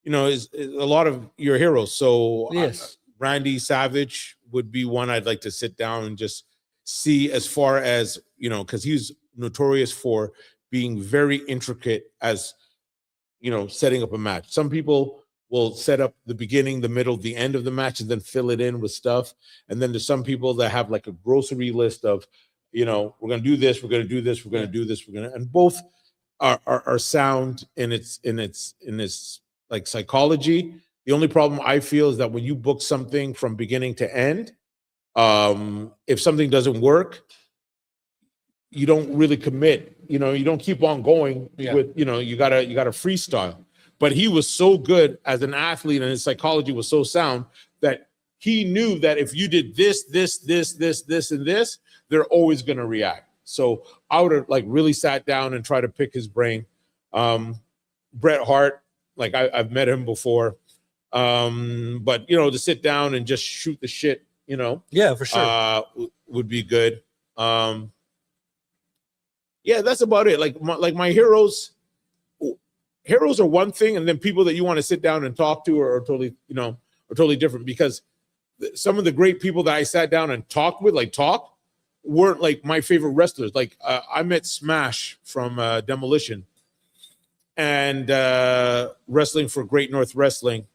is a lot of your heroes. So
yes,
Randy Savage would be one I'd like to sit down and just see, as far as, because he's notorious for being very intricate as, setting up a match. Some people will set up the beginning, the middle, the end of the match, and then fill it in with stuff. And then there's some people that have like a grocery list of, we're going to do this, we're going to do this, we're going to do this, and both are sound in its like psychology. The only problem I feel is that when you book something from beginning to end, if something doesn't work, you don't really commit. You don't keep on going with, you gotta freestyle. But he was so good as an athlete, and his psychology was so sound that he knew that if you did this, and this, they're always going to react. So I would have really sat down and tried to pick his brain. Bret Hart, I've met him before, but to sit down and just shoot the shit,
yeah, for sure,
would be good. Yeah, that's about it. Like my heroes. Heroes are one thing, and then people that you want to sit down and talk to are totally different, because some of the great people that I sat down and talked with, weren't my favorite wrestlers. I met Smash from Demolition, and wrestling for Great North Wrestling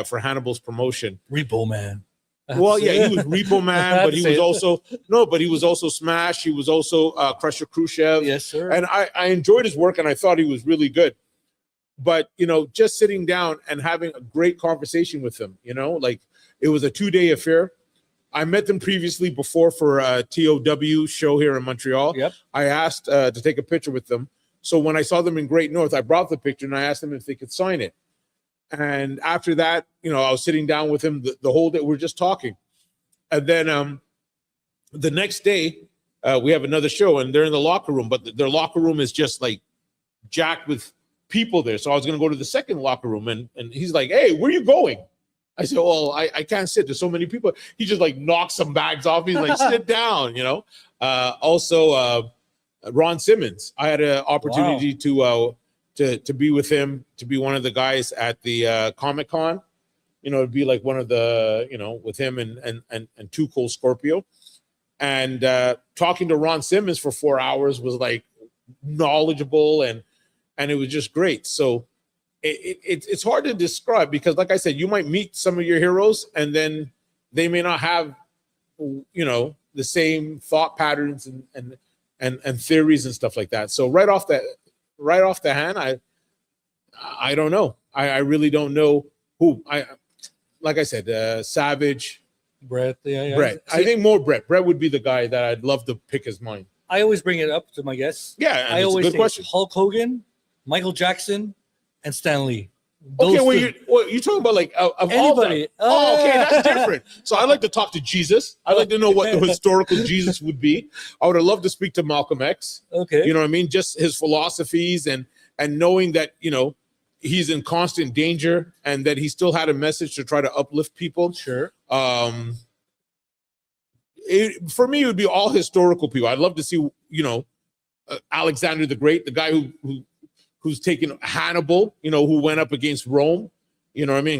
for Hannibal's promotion.
Repo Man.
Well, yeah, he was Repo Man, but he was also Smash. He was also Crusher Khrushchev.
Yes, sir.
And I enjoyed his work, and I thought he was really good. But, just sitting down and having a great conversation with them, it was a 2-day affair. I met them previously before for a TOW show here in Montreal.
Yep.
I asked to take a picture with them. So when I saw them in Great North, I brought the picture and I asked them if they could sign it. And after that, I was sitting down with him the whole day. We were just talking. And then the next day, we have another show, and they're in the locker room, but their locker room is just jacked with people there. So I was going to go to the second locker room, and he's like, "Hey, where are you going?" I said, "Well, I can't sit. There's so many people." He just knocks some bags off. He's like, "Sit down," Also, Ron Simmons. I had an opportunity to be with him, to be one of the guys at the Comic-Con. It'd be like one of the, with him and Too Cold Scorpio. And talking to Ron Simmons for 4 hours was knowledgeable, and it was just great. So it's hard to describe, because like I said, you might meet some of your heroes and then they may not have, the same thought patterns and theories and stuff like that. So right off the hand, I don't know. I really don't know who. Like I said, Savage,
Brett. Yeah.
Brett. I think more Brett. Brett would be the guy that I'd love to pick as mine.
I always bring it up to my guests.
Yeah, and
I
it's
always
a good
say
question.
Hulk Hogan, Michael Jackson, and Stan Lee.
Okay, you're talking about like of
Anybody.
all time. Oh, okay, that's different. So I like to talk to Jesus. I like to know what the historical Jesus would be. I would have loved to speak to Malcolm X.
Okay.
You know what I mean? Just his philosophies and knowing that, he's in constant danger and that he still had a message to try to uplift people.
Sure.
For me, it would be all historical people. I'd love to see, Alexander the Great, the guy who's taken Hannibal, who went up against Rome,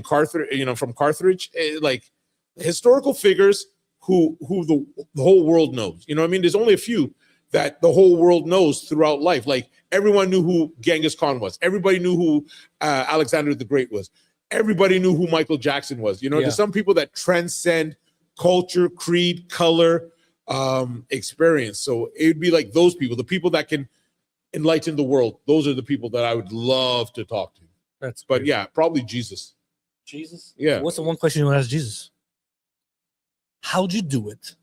Carthage, from Carthage, like historical figures who the whole world knows. There's only a few that the whole world knows throughout life. Like everyone knew who Genghis Khan was. Everybody knew who Alexander the Great was. Everybody knew who Michael Jackson was. There's some people that transcend culture, creed, color, experience. So it would be like those people, the people that can enlighten the world. Those are the people that I would love to talk to. But yeah, probably Jesus.
Jesus?
Yeah.
What's the one question you want to ask Jesus? How'd you do it?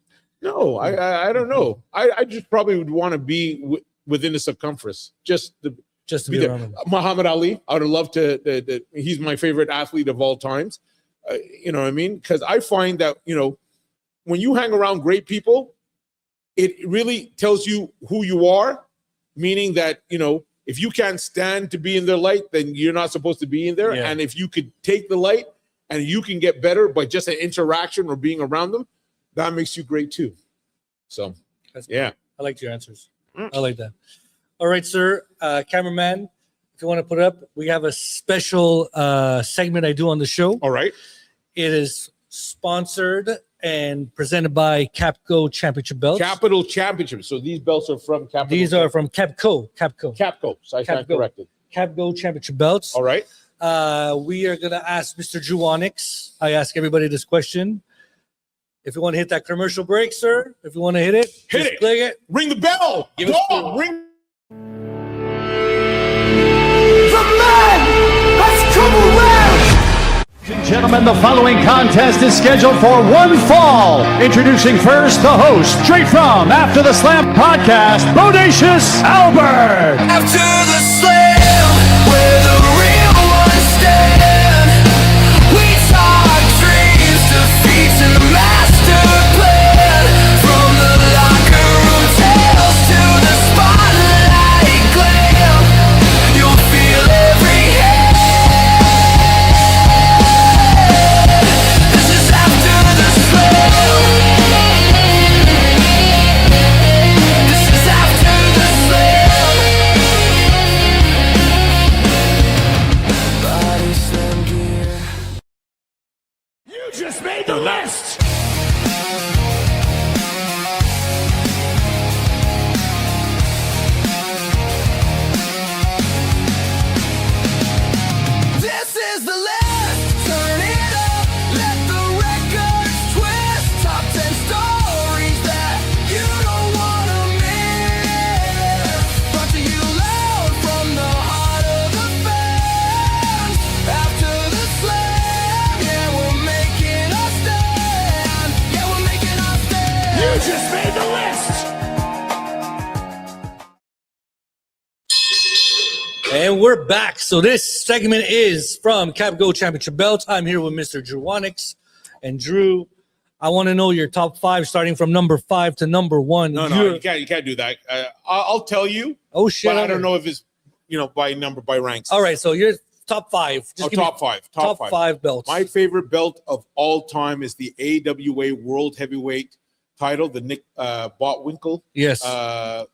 No, I don't know. I just probably would want to be within the circumference, just to
be
there.
around him.
Muhammad Ali, I would have loved to. He's my favorite athlete of all times. You know what I mean? Because I find that when you hang around great people, it really tells you who you are. Meaning that if you can't stand to be in their light, then you're not supposed to be in there.
Yeah.
And if you could take the light and you can get better by just an interaction or being around them, that makes you great too. So, yeah.
I liked your answers. I like that. All right, sir. Cameraman, if you want to put it up, we have a special segment I do on the show.
All right.
It is sponsored and presented by Capco Championship Belts.
Capital Championship. So these belts are from Capital.
These are from Capco.
Capco. So I stand corrected.
Capco Championship Belts.
All right.
We are going to ask Mr. Dru Onyx. I ask everybody this question. If you want to hit that commercial break, sir, if you want to hit it,
hit it.
Click it.
Ring the bell.
Give us
ring.
The man has come around!
Ladies and gentlemen, the following contest is scheduled for one fall. Introducing first the host, straight from After the Slam podcast, Bodacious Albert.
After the slam, where the real ones stand, we talk dreams, defeats, and the master plan. From the locker room tales to the spotlight glam, you'll feel every hand. This is after the slam. This is after the slam. Body slam gear.
You just made the list.
This is the list. Turn it up. Let the records twist. Top 10 stories that you don't wanna miss. Brought to you loud from the heart of the fans. After the slam, yeah, we're making a stand. Yeah, we're making a stand.
You just made the list.
And we're back. So this segment is from Capco Championship Belts. I'm here with Mr. Dru Onyx. And Drew, I want to know your top five, starting from number 5 to number 1.
No, you can't do that. I'll tell you.
Oh, shit.
But I don't know if it's by number, by ranks.
All right, so your top 5. Just give me
top five.
Top five belts.
My favorite belt of all time is the AWA World Heavyweight title, the Nick Botwinkle
Yes.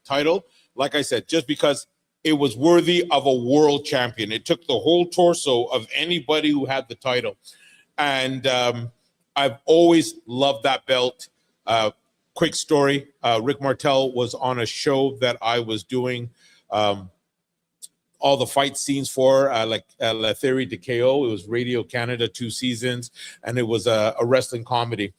title. Like I said, just because it was worthy of a world champion. It took the whole torso of anybody who had the title. And I've always loved that belt. Quick story, Rick Martel was on a show that I was doing all the fight scenes for, like La Theory de KO. It was Radio Canada, 2 seasons, and it was a wrestling comedy.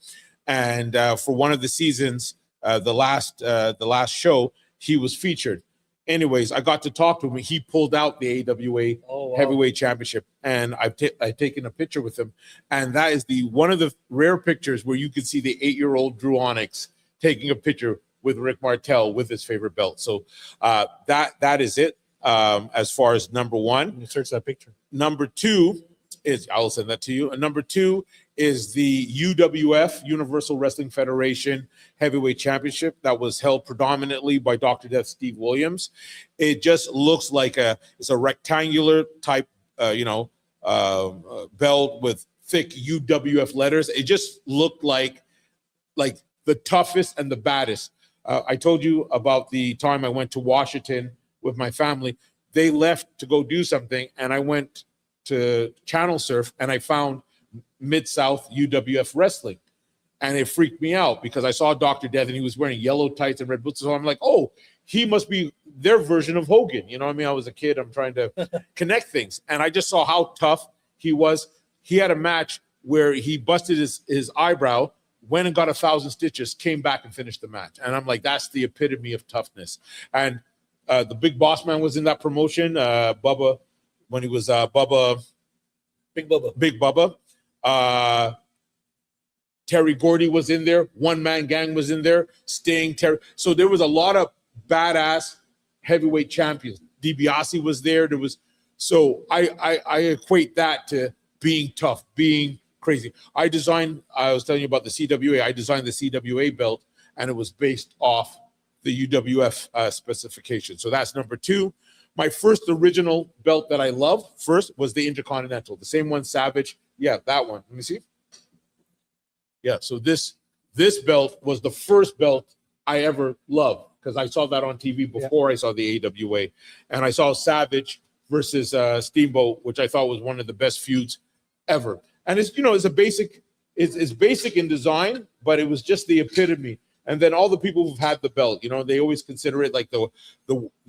And for one of the seasons, the last show, he was featured. Anyways, I got to talk to him. He pulled out the AWA heavyweight championship, and I've taken a picture with him. And that is one of the rare pictures where you can see the 8-year-old Dru Onyx taking a picture with Rick Martel with his favorite belt. So that is it as far as number one.
You search that picture.
Number two is, I'll send that to you. And number two is the UWF, Universal Wrestling Federation Heavyweight Championship that was held predominantly by Dr. Death Steve Williams. It just looks like it's a rectangular type, belt with thick UWF letters. It just looked like the toughest and the baddest. I told you about the time I went to Washington with my family. They left to go do something, and I went to Channel Surf, and I found Mid-South UWF Wrestling. And it freaked me out because I saw Dr. Death, and he was wearing yellow tights and red boots. So I'm like, oh, he must be their version of Hogan. You know what I mean? I was a kid. I'm trying to connect things. And I just saw how tough he was. He had a match where he busted his eyebrow, went and got 1,000 stitches, came back and finished the match. And I'm like, that's the epitome of toughness. And the Big Boss Man was in that promotion. Bubba, when he was Big Bubba. Terry Gordy was in there. One Man Gang was in there. Sting, Terry. So there was a lot of badass heavyweight champions. DiBiase was there. So I equate that to being tough, being crazy. I was telling you about the CWA. I designed the CWA belt, and it was based off the UWF specification. So that's number two. My first original belt that I loved first was the Intercontinental, the same one, Savage. Yeah, that one. Let me see. Yeah, so this belt was the first belt I ever loved because I saw that on TV before I saw the AWA. And I saw Savage versus Steamboat, which I thought was one of the best feuds ever. And it's basic in design, but it was just the epitome. And then all the people who've had the belt, they always consider it like the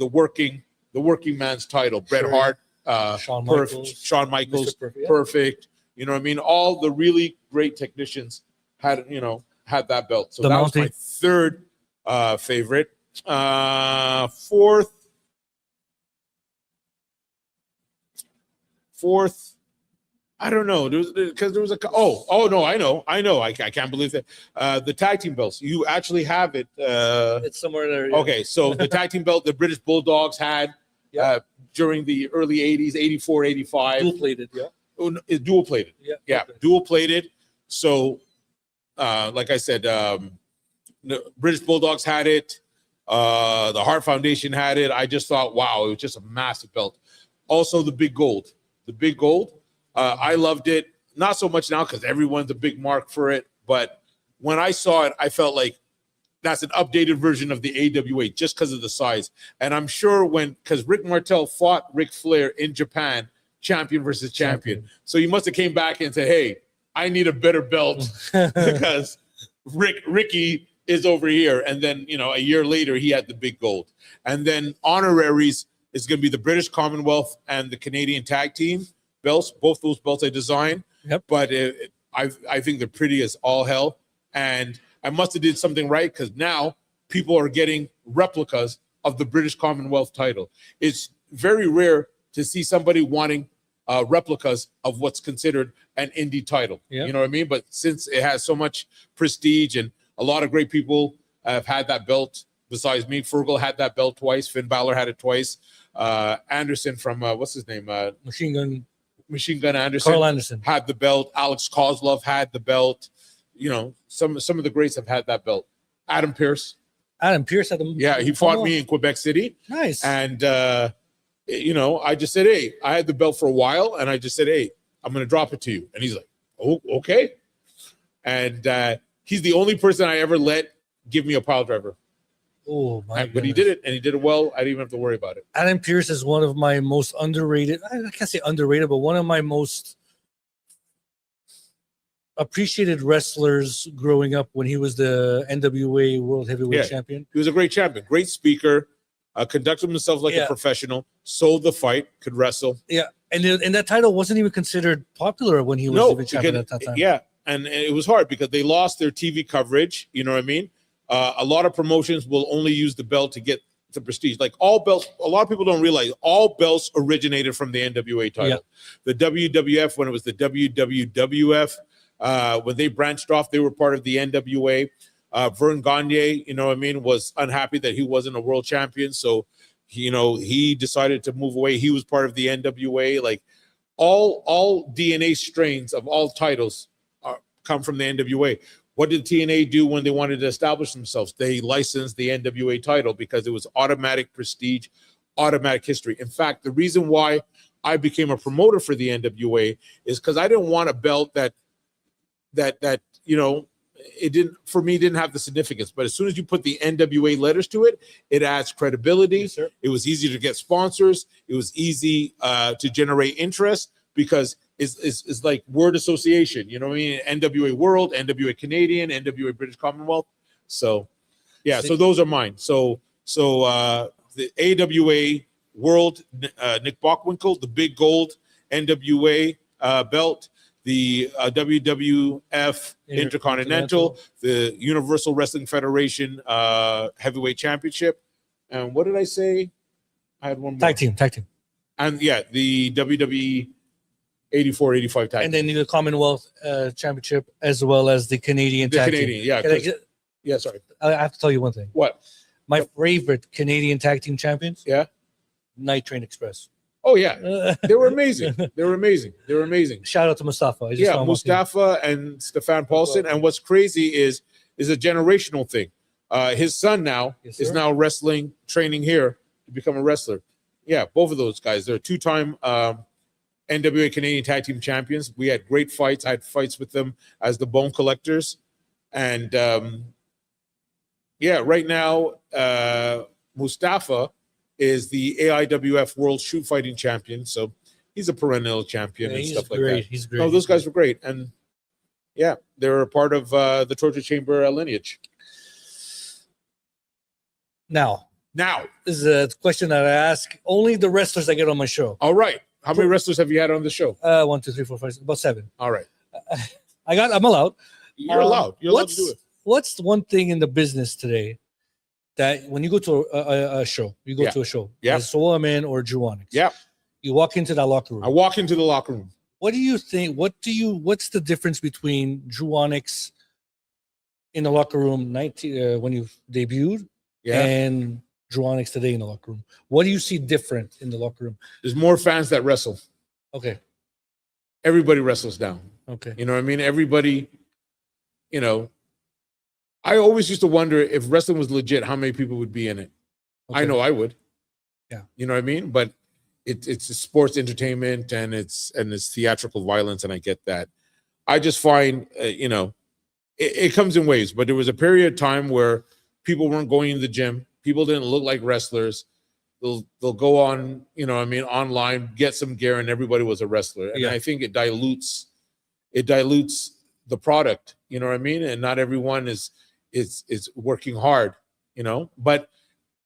working man's title. Bret Hart, Shawn Michaels, Perfect. You know what I mean? All the really great technicians had that belt. So that was my third favorite. Fourth, I don't know. There was I know. I can't believe that. The tag team belts. You actually have it.
It's somewhere there. Yeah.
Okay, so the tag team belt, the British Bulldogs had during the early 80s, 84, 85.
Dual plated, yeah.
It's dual plated.
Yeah,
dual plated. So, like I said, the British Bulldogs had it. The Hart Foundation had it. I just thought, wow, it was just a massive belt. Also, the Big Gold. I loved it. Not so much now because everyone's a big mark for it. But when I saw it, I felt like that's an updated version of the AWA just because of the size. And I'm sure because Rick Martel fought Ric Flair in Japan, champion versus champion. So he must have came back and said, hey, I need a better belt because Ricky is over here. And then, a year later, he had the Big Gold. And then honoraries is going to be the British Commonwealth and the Canadian Tag Team belts. Both those belts I designed. Yep. But I think they're pretty as all hell. And I must have did something right because now people are getting replicas of the British Commonwealth title. It's very rare to see somebody wanting replicas of what's considered an indie title. Yep. You know what I mean? But since it has so much prestige and a lot of great people have had that belt besides me, Fergal had that belt twice. Finn Balor had it twice. Anderson from, what's his name? Machine Gun Anderson.
Carl Anderson
had the belt. Alex Kozlov had the belt. Some of the greats have had that belt. Adam Pearce had the. Yeah, he fought me in Quebec City.
Nice.
And I just said, hey, I had the belt for a while, and I just said, hey, I'm gonna drop it to you. And he's like, oh, okay. And he's the only person I ever let give me a pile driver.
Oh my!
But he did it, and he did it well. I didn't even have to worry about it.
Adam Pearce is one of my most underrated. I can't say underrated, but one of my most appreciated wrestlers growing up when he was the NWA World Heavyweight Champion.
He was a great champion, great speaker, conducted himself like a professional, sold the fight, could wrestle.
Yeah, and that title wasn't even considered popular when he was even champion at that time.
Yeah, and it was hard because they lost their TV coverage. You know what I mean? A lot of promotions will only use the belt to get the prestige. Like all belts, a lot of people don't realize all belts originated from the NWA title. The WWF, when it was the WWWF, when they branched off, they were part of the NWA. Vern Gagne, you know what I mean, was unhappy that he wasn't a world champion. So, you know, he decided to move away. He was part of the NWA. Like all DNA strains of all titles come from the NWA. What did TNA do when they wanted to establish themselves? They licensed the NWA title because it was automatic prestige, automatic history. In fact, the reason why I became a promoter for the NWA is because I didn't want a belt that you know, it didn't have the significance. But as soon as you put the NWA letters to it, it adds credibility.
Yes, sir.
It was easy to get sponsors. It was easy to generate interest because it's like word association. You know what I mean? NWA World, NWA Canadian, NWA British Commonwealth. So, yeah. So those are mine. So the AWA World, Nick Bockwinkel, the big gold NWA belt. The WWF Intercontinental, the Universal Wrestling Federation Heavyweight Championship, and what did I say? I had one more.
Tag team.
And yeah, the WWE 84-85 tag.
And then the Commonwealth Championship as well as the Canadian tag team.
Yeah.
Can I get-
Yeah, sorry.
I have to tell you one thing.
What?
My favorite Canadian tag team champions,
Yeah.
Night Train Express.
Oh yeah, they were amazing. They were amazing.
Shout out to Mustafa. I just saw him on
Mustafa and Stefan Paulson. And what's crazy is a generational thing. His son now
Yes,
is
sir.
now wrestling, training here to become a wrestler. Yeah, both of those guys. They're two-time NWA Canadian Tag Team Champions. We had great fights. I had fights with them as the Bone Collectors. And yeah, right now, Mustafa is the AIWF World Shoot Fighting Champion. So he's a perennial champion and
he's
stuff
great.
like that.
He's great.
No, those guys were great. And yeah, they're a part of the Torture Chamber lineage.
Now, this is a question that I ask only the wrestlers I get on my show.
All right. How many wrestlers have you had on the show?
1, 2, 3, 4, 5, about 7.
All right.
I'm allowed.
You're allowed. You're allowed to do it.
What's one thing in the business today that when you go to a show, to a show,
Yeah.
as Soa Amin or Dru Onyx,
Yeah.
you walk into that locker room.
I walk into the locker room.
What do you think? What's the difference between Dru Onyx in the locker room when you debuted and Dru Onyx today in the locker room? What do you see different in the locker room?
There's more fans that wrestle.
Okay.
Everybody wrestles down.
Okay.
You know what I mean? Everybody, you know, I always used to wonder if wrestling was legit, how many people would be in it.
Okay.
I know I would.
Yeah.
You know what I mean? But it's a sports entertainment and it's theatrical violence, and I get that. I just find, you know, it comes in waves. But there was a period of time where people weren't going in the gym. People didn't look like wrestlers. They'll go on, you know what I mean, online, get some gear, and everybody was a wrestler. And I think it dilutes the product, you know what I mean? And not everyone is working hard, you know, but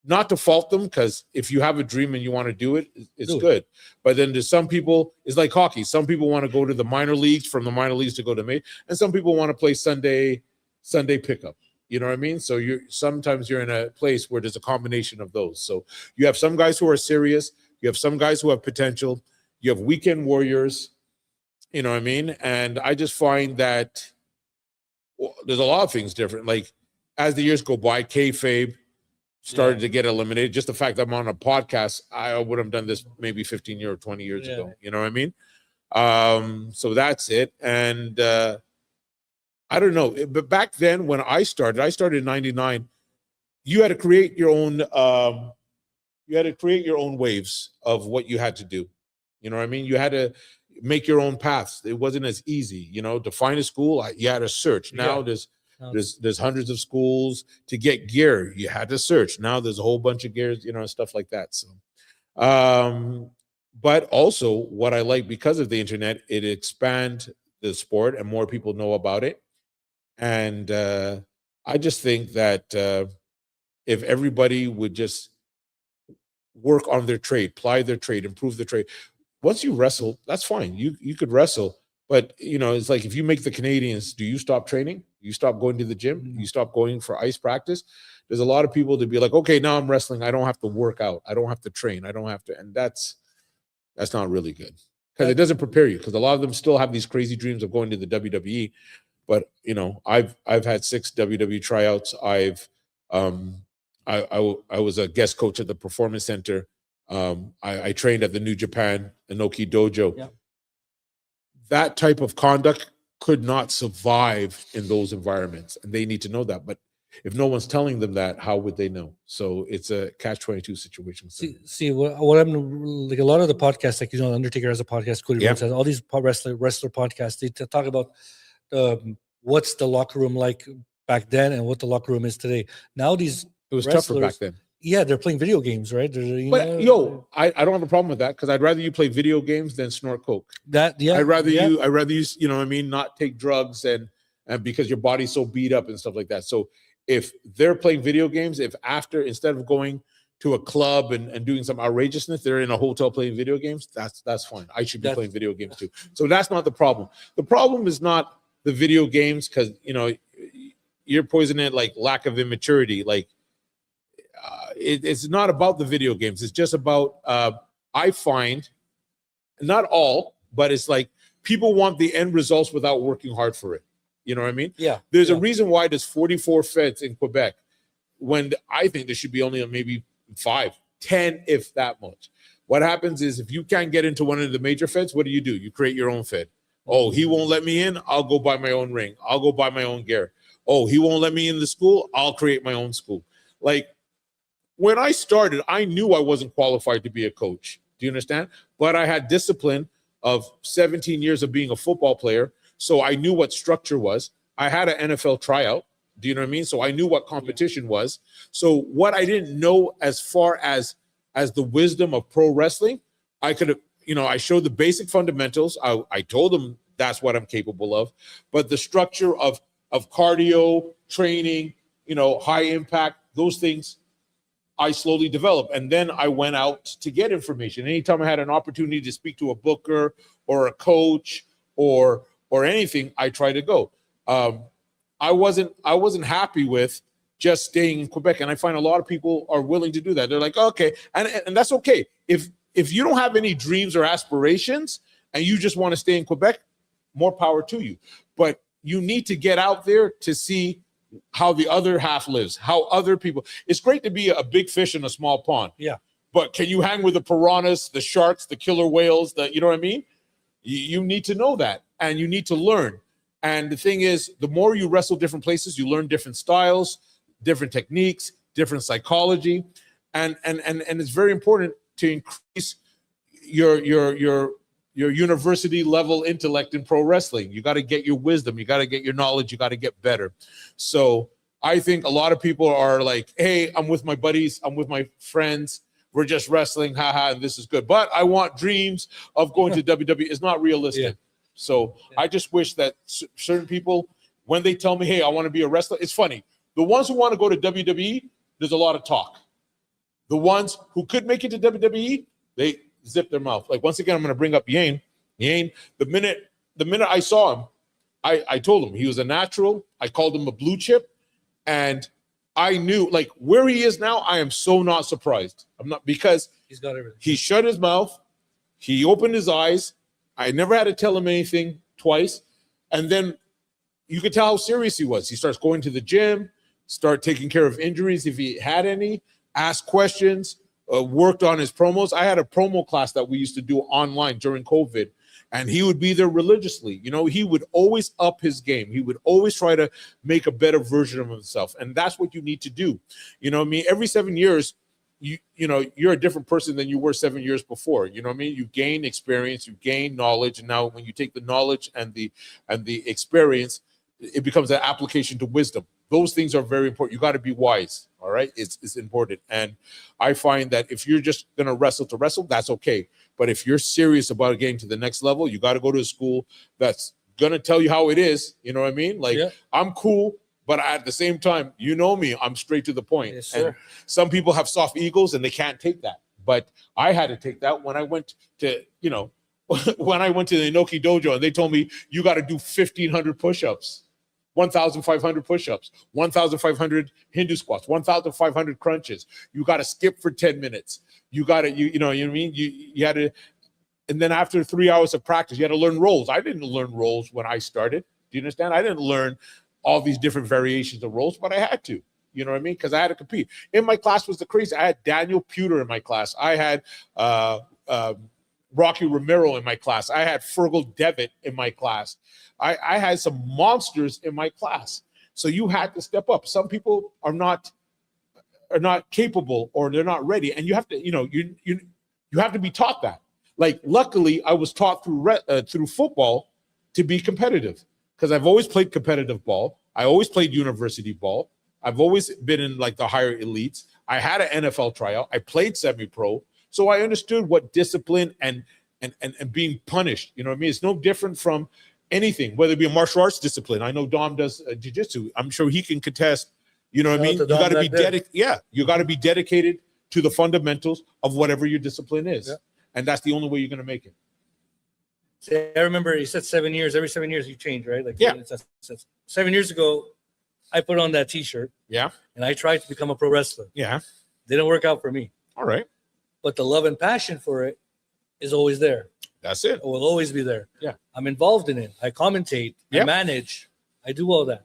not to fault them, because if you have a dream and you want to do it, it's good. But then there's some people, it's like hockey. Some people want to go to the minor leagues, from the minor leagues to go to major, and some people want to play Sunday pickup. You know what I mean? So sometimes you're in a place where there's a combination of those. So you have some guys who are serious, you have some guys who have potential, you have weekend warriors, you know what I mean? And I just find that there's a lot of things different. Like as the years go by, kayfabe started to get eliminated. Just the fact that I'm on a podcast, I would have done this maybe 15 years or 20 years ago. You know what I mean? So that's it. And I don't know. But back then when I started in 99, you had to create your own waves of what you had to do. You know what I mean? You had to make your own paths. It wasn't as easy, you know, to find a school. You had to search. Now there's hundreds of schools. To get gear, you had to search. Now there's a whole bunch of gears, you know, stuff like that. So, but also what I like, because of the internet, it expands the sport and more people know about it. And I just think that if everybody would just work on their trade, ply their trade, improve the trade. Once you wrestle, that's fine. You could wrestle, But it's like if you make the Canadians, do you stop training? You stop going to the gym? You stop going for ice practice? There's a lot of people to be like, okay, now I'm wrestling. I don't have to work out. I don't have to train. I don't have to. And that's not really good because it doesn't prepare you. Because a lot of them still have these crazy dreams of going to the WWE. But I've had 6 WWE tryouts. I was a guest coach at the Performance Center. I trained at the New Japan Inoki Dojo.
Yeah.
That type of conduct could not survive in those environments, and they need to know that. But if no one's telling them that, how would they know? So it's a catch-22 situation.
See what I'm like. A lot of the podcasts, like Undertaker has a podcast, Cody Rhodes has all these wrestler podcasts. They talk about what's the locker room like back then and what the locker room is today. Now it was
tougher back then.
Yeah, they're playing video games, right?
I don't have a problem with that because I'd rather you play video games than snort coke. I'd rather you, not take drugs and because your body's so beat up and stuff like that. So if they're playing video games, instead of going to a club and doing some outrageousness, they're in a hotel playing video games, that's fine. I should be playing video games too. So that's not the problem. The problem is not the video games because, you're poisoning it like lack of immaturity. Like, it's not about the video games. It's just about, I find, not all, but it's like people want the end results without working hard for it. You know what I mean?
Yeah.
There's a reason why there's 44 feds in Quebec when I think there should be only maybe 5, 10, if that much. What happens is if you can't get into one of the major feds, what do? You create your own fed. Oh, he won't let me in. I'll go buy my own ring. I'll go buy my own gear. Oh, he won't let me in the school. I'll create my own school. Like, when I started, I knew I wasn't qualified to be a coach. Do you understand? But I had discipline of 17 years of being a football player. So I knew what structure was. I had an NFL tryout. Do you know what I mean? So I knew what competition was. So what I didn't know as far as the wisdom of pro wrestling, I could have, I showed the basic fundamentals. I told them that's what I'm capable of. But the structure of cardio, training, high impact, those things, I slowly developed. And then I went out to get information. Anytime I had an opportunity to speak to a booker or a coach or anything, I tried to go. I wasn't happy with just staying in Quebec. And I find a lot of people are willing to do that. They're like, okay, and that's okay. If you don't have any dreams or aspirations and you just want to stay in Quebec, more power to you. But you need to get out there to see how the other half lives, how other people. It's great to be a big fish in a small pond.
Yeah.
But can you hang with the piranhas, the sharks, the killer whales, you know what I mean? You need to know that and you need to learn. And the thing is, the more you wrestle different places, you learn different styles, different techniques, different psychology. And it's very important to increase your university level intellect in pro wrestling. You got to get your wisdom, you got to get your knowledge, you got to get better. So I think a lot of people are like, hey, I'm with my buddies, I'm with my friends, we're just wrestling, haha, and this is good. But I want dreams of going to WWE. It's not realistic. Yeah. So I just wish that certain people, when they tell me, hey, I want to be a wrestler, it's funny. The ones who want to go to WWE, there's a lot of talk. The ones who could make it to WWE, they zip their mouth. Like, once again, I'm going to bring up Yane. The minute I saw him, I told him he was a natural. I called him a blue chip. And I knew, like, where he is now, I am so not surprised. I'm not, because
he's got everything.
He shut his mouth. He opened his eyes. I never had to tell him anything twice. And then you could tell how serious he was. He starts going to the gym, start taking care of injuries if he had any, ask questions, worked on his promos. I had a promo class that we used to do online during COVID, and he would be there religiously. He would always up his game. He would always try to make a better version of himself. And that's what you need to do. Every 7 years, you're a different person than you were 7 years before. You know what I mean? You gain experience, you gain knowledge. And now when you take the knowledge and the experience, it becomes an application to wisdom. Those things are very important. You got to be wise. All right. It's important. And I find that if you're just going to wrestle, that's okay. But if you're serious about getting to the next level, you got to go to a school that's going to tell you how it is. You know what I mean? Like, I'm cool, but at the same time, me, I'm straight to the point.
Yes, sir.
And some people have soft egos and they can't take that. But I had to take that when I went to, when I went to the Inoki dojo and they told me you got to do 1,500 push-ups, 1,500 push-ups, 1,500 Hindu squats, 1,500 crunches. You got to skip for 10 minutes. You got to, you know what I mean? You had to, and then after 3 hours of practice, you had to learn rolls. I didn't learn rolls when I started. Do you understand? I didn't learn all these different variations of rolls, but I had to. You know what I mean? Because I had to compete. In my class was the crazy. I had Daniel Pewter in my class. I had Rocky Romero in my class. I had Fergal Devitt in my class. I had some monsters in my class. So you had to step up. Some people are not capable or they're not ready, and you have to, you have to be taught that. Like, luckily, I was taught through football to be competitive because I've always played competitive ball. I always played university ball. I've always been in like the higher elites. I had an NFL tryout. I played semi-pro. So I understood what discipline and being punished, you know what I mean? It's no different from anything, whether it be a martial arts discipline. I know Dom does jiu-jitsu. I'm sure he can contest, you know what I mean? You got to be dedicated. Yeah, you got to be dedicated to the fundamentals of whatever your discipline is. Yeah. And that's the only way you're going to make it.
See, I remember you said 7 years. Every 7 years you change, right? Like,
yeah.
7 years ago, I put on that T-shirt.
Yeah.
And I tried to become a pro wrestler.
Yeah.
Didn't work out for me.
All right.
But the love and passion for it is always there.
That's it.
It will always be there.
Yeah.
I'm involved in it. I commentate.
Yep.
I manage. I do all that.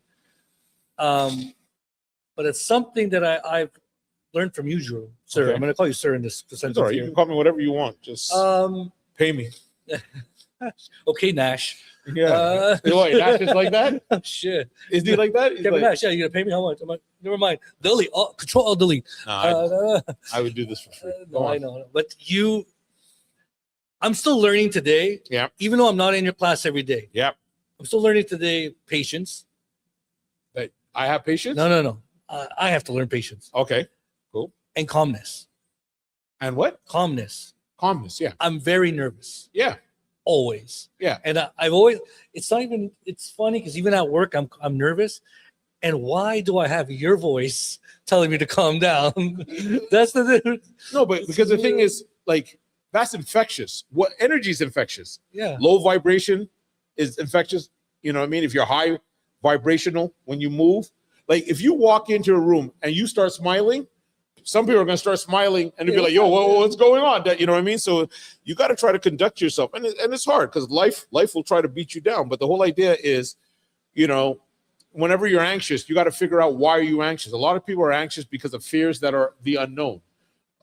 But it's something that I've learned from you, Drew. Sir, okay. I'm going to call you sir in this sentence.
All right. You can call me whatever you want. Just pay me.
Okay, Nash.
Yeah. Wait, Nash is like that?
Oh, shit.
Is he like that?
Kevin Nash, yeah, you're going to pay me how much? I'm like, never mind. Delete. Control Alt Delete.
No, I would do this for free.
No, I know. But I'm still learning today.
Yeah.
Even though I'm not in your class every day.
Yeah.
I'm still learning today patience.
I have patience?
No. I have to learn patience.
Okay. Cool.
And calmness.
And what?
Calmness.
Calmness, yeah.
I'm very nervous.
Yeah.
Always.
Yeah.
And I've always, it's funny because even at work, I'm nervous. And why do I have your voice telling me to calm down? That's the thing.
No, but because the thing is, like, that's infectious. What energy is infectious?
Yeah.
Low vibration is infectious. You know what I mean? If you're high vibrational when you move, like if you walk into a room and you start smiling, some people are going to start smiling and they'll be like, yo, what's going on? You know what I mean? So you got to try to conduct yourself. And it's hard because life will try to beat you down. But the whole idea is, whenever you're anxious, you got to figure out why are you anxious. A lot of people are anxious because of fears that are the unknown.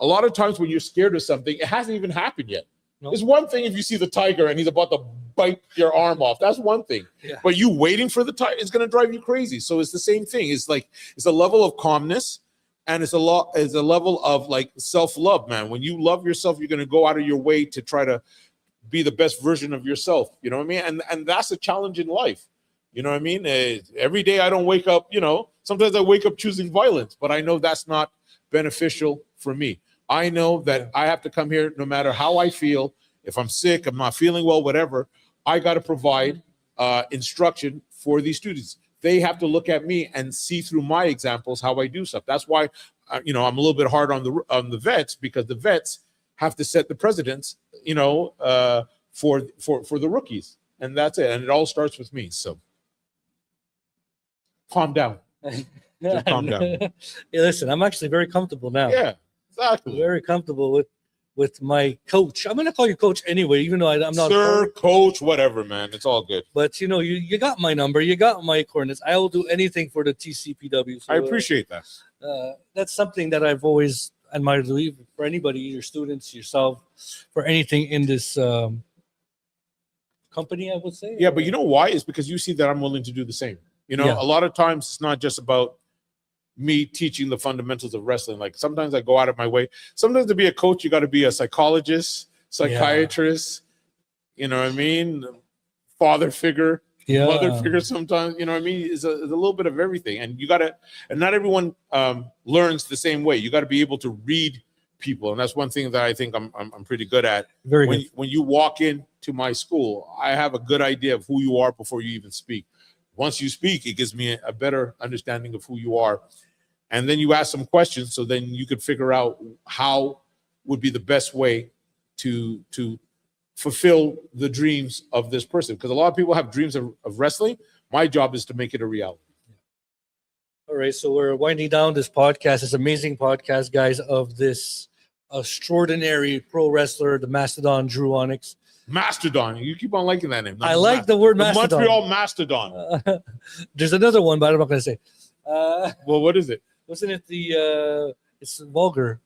A lot of times when you're scared of something, it hasn't even happened yet. Nope. It's one thing if you see the tiger and he's about to bite your arm off. That's one thing. Yeah. But you waiting for the tiger is going to drive you crazy. So it's the same thing. It's like it's a level of calmness. And it's a level of like self-love, man. When you love yourself, you're going to go out of your way to try to be the best version of yourself. You know what I mean? And that's a challenge in life. You know what I mean? Every day I don't wake up, sometimes I wake up choosing violence, but I know that's not beneficial for me. I know that I have to come here no matter how I feel. If I'm sick, I'm not feeling well, whatever, I got to provide instruction for these students. They have to look at me and see through my examples how I do stuff. That's why, I'm a little bit hard on the vets because the vets have to set the precedents, for the rookies, and that's it. And it all starts with me. So, calm down. Just calm down.
Yeah, listen, I'm actually very comfortable now.
Yeah, exactly.
Very comfortable with my coach. I'm gonna call you coach anyway, even though I'm not
sir, coach, whatever, man. It's all good.
But you got my number, you got my coordinates. I will do anything for the TCPW. So,
I appreciate that.
That's something that I've always admired for anybody, your students, yourself, for anything in this company, I would say.
Yeah, but you know why? It's because you see that I'm willing to do the same. A lot of times it's not just about me teaching the fundamentals of wrestling. Like sometimes I go out of my way. Sometimes to be a coach, you got to be a psychologist, psychiatrist, you know what I mean? Father figure, mother figure sometimes, you know what I mean? It's a little bit of everything. And and not everyone learns the same way. You got to be able to read people. And that's one thing that I think I'm pretty good at. When you walk into my school, I have a good idea of who you are before you even speak. Once you speak, it gives me a better understanding of who you are. And then you ask some questions, so then you could figure out how would be the best way to fulfill the dreams of this person. Because a lot of people have dreams of wrestling. My job is to make it a reality.
All right, so we're winding down this podcast, this amazing podcast, guys, of this extraordinary pro wrestler, the Mastodon, Dru Onyx.
Mastodon. You keep on liking that name.
I like the word Mastodon.
Montreal Mastodon.
There's another one, but I'm not going to say.
Well, what is it?
Wasn't it it's vulgar.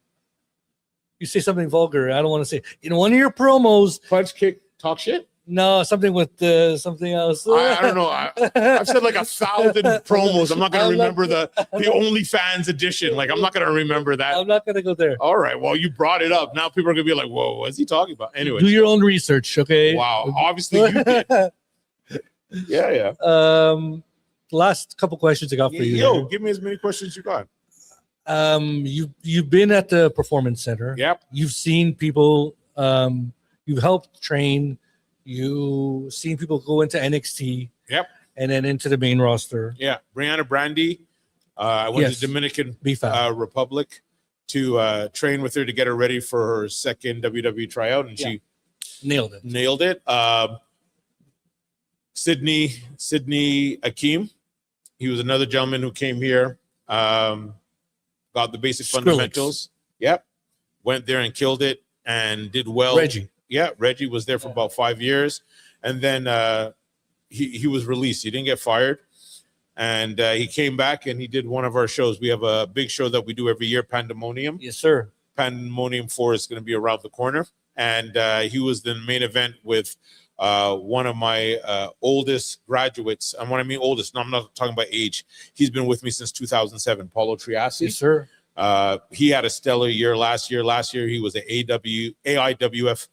You say something vulgar. I don't want to say. In one of your promos.
Punch, kick, talk shit?
No, something with something else.
I don't know. I've said like 1,000 promos. I'm not going to remember the OnlyFans edition. Like, I'm not going to remember that.
I'm not going to go there.
All right. Well, you brought it up. Now people are going to be like, whoa, what's he talking about? Anyway.
Do your own research, okay?
Wow. Obviously, you did. Yeah.
Last couple questions I got for you.
Yo, give me as many questions you got.
You've been at the Performance Center.
Yep.
You've seen people. You've helped train. You've seen people go into NXT.
Yep.
And then into the main roster.
Yeah. Brianna Brandy. I went to Dominican Republic to train with her to get her ready for her second WWE tryout, and she
nailed it.
Sydney Akeem. He was another gentleman who came here, got the basic fundamentals. Yep. Went there and killed it and did well.
Reggie.
Yeah, Reggie was there for about 5 years. And then he was released. He didn't get fired. And he came back and he did one of our shows. We have a big show that we do every year, Pandemonium.
Yes, sir.
Pandemonium 4 is going to be around the corner. And he was the main event with one of my oldest graduates. And when I mean oldest, no, I'm not talking about age. He's been with me since 2007, Paulo Triassi.
Yes, sir.
He had a stellar year last year. Last year, he was an AIWF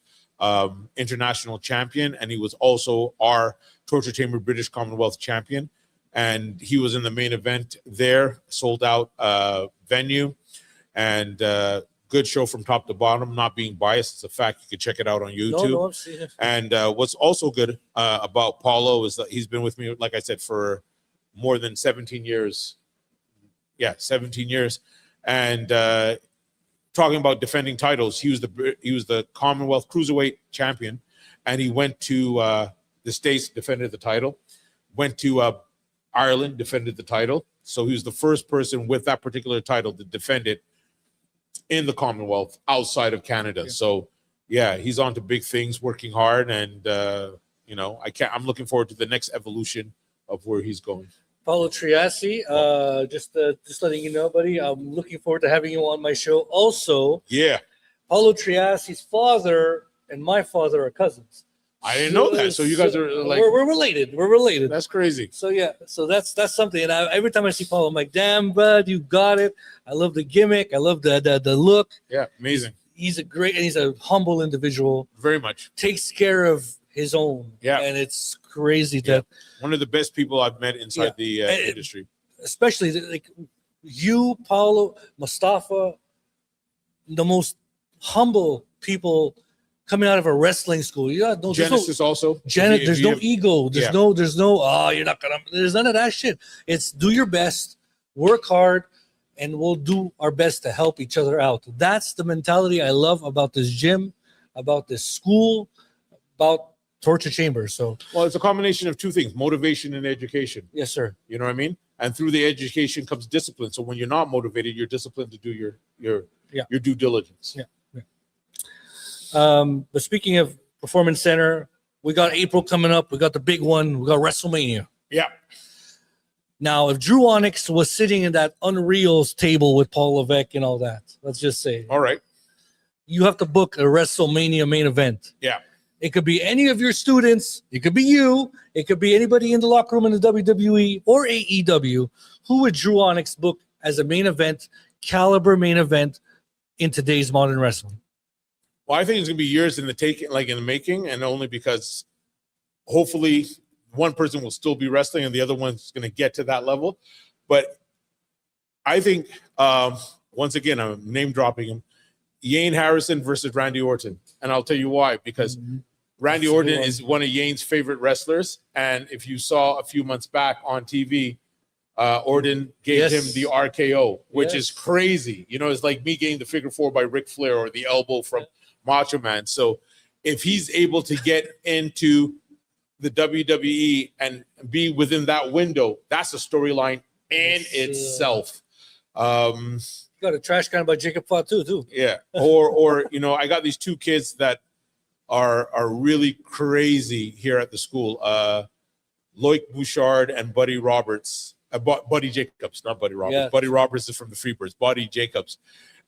international champion, and he was also our Torture Chamber British Commonwealth champion. And he was in the main event there, sold out venue, and good show from top to bottom. Not being biased, it's a fact. You can check it out on YouTube.
No, I've seen it.
And what's also good about Paulo is that he's been with me, like I said, for more than 17 years. Yeah, 17 years. And talking about defending titles, he was the Commonwealth Cruiserweight champion, and he went to the States, defended the title, went to Ireland, defended the title. So he was the first person with that particular title to defend it in the Commonwealth outside of Canada. Yeah. So yeah, he's on to big things, working hard, and I'm looking forward to the next evolution of where he's going.
Paulo Triassi, just letting you know, buddy, I'm looking forward to having you on my show. Also, Paulo Triassi's father and my father are cousins.
I didn't know that. So you guys are like
we're related. We're related.
That's crazy.
So yeah, so that's something. And every time I see Paulo, I'm like, damn, bud, you got it. I love the gimmick. I love the look.
Yeah, amazing.
He's a humble individual.
Very much.
Takes care of his own. Yeah. And it's crazy that
one of the best people I've met inside the industry.
Especially like you, Paulo, Mustafa, the most humble people coming out of a wrestling school.
Genesis also.
There's no ego. There's no, you're not gonna, there's none of that shit. It's do your best, work hard, and we'll do our best to help each other out. That's the mentality I love about this gym, about this school, about Torture Chamber. So
it's a combination of two things: motivation and education.
Yes, sir.
You know what I mean? And through the education comes discipline. So when you're not motivated, you're disciplined to do your due diligence.
Yeah. But speaking of Performance Center, we got April coming up. We got the big one. We got WrestleMania.
Yeah.
Now, if Dru Onyx was sitting in that Unreal's table with Paul Levesque and all that, let's just say,
all right,
you have to book a WrestleMania main event.
Yeah.
It could be any of your students. It could be you. It could be anybody in the locker room in the WWE or AEW. Who would Dru Onyx book as a main event, caliber main event in today's modern wrestling?
Well, I think it's going to be years in the making, and only because hopefully one person will still be wrestling and the other one's going to get to that level. But I think, once again, I'm name dropping him, Yane Harrison versus Randy Orton. And I'll tell you why, because Randy Orton is one of Yane's favorite wrestlers. And if you saw a few months back on TV, Orton gave him the RKO, which is crazy. It's like me getting the figure 4 by Ric Flair or the elbow from Macho Man. So if he's able to get into the WWE and be within that window, that's a storyline in itself.
Got a trash can by Jacob Fatu too.
Yeah. Or I got these two kids that are really crazy here at the school. Loic Bouchard and Buddy Roberts. Buddy Jacobs, not Buddy Roberts.
Yeah.
Buddy Roberts is from the Freebirds. Buddy Jacobs.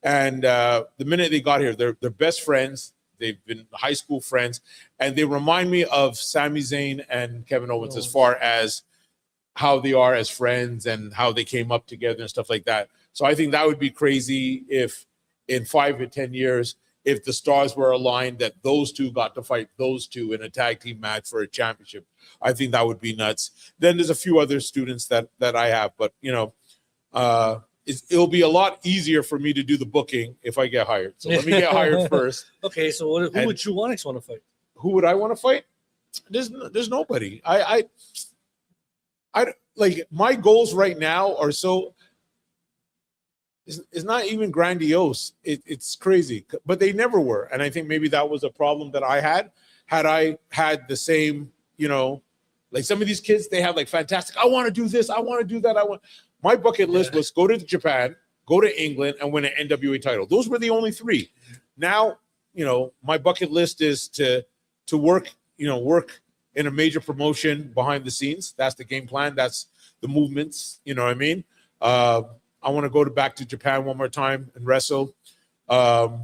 And the minute they got here, they're best friends. They've been high school friends, and they remind me of Sami Zayn and Kevin Owens as far as how they are as friends and how they came up together and stuff like that. So I think that would be crazy if in 5 or 10 years, if the stars were aligned, that those two got to fight those two in a tag team match for a championship. I think that would be nuts. Then there's a few other students that I have, but it'll be a lot easier for me to do the booking if I get hired. So let me get hired first.
Okay, so who would Dru Onyx want to fight?
Who would I want to fight? There's nobody. I like, my goals right now are so. It's not even grandiose. It's crazy, but they never were. And I think maybe that was a problem that I had. Had I had the same, like some of these kids, they have like fantastic. I want to do this. I want to do that. My bucket list was go to Japan, go to England, and win an NWA title. Those were the only three. Now, my bucket list is to work, work in a major promotion behind the scenes. That's the game plan. That's the movements. You know what I mean? I want to go back to Japan one more time and wrestle. I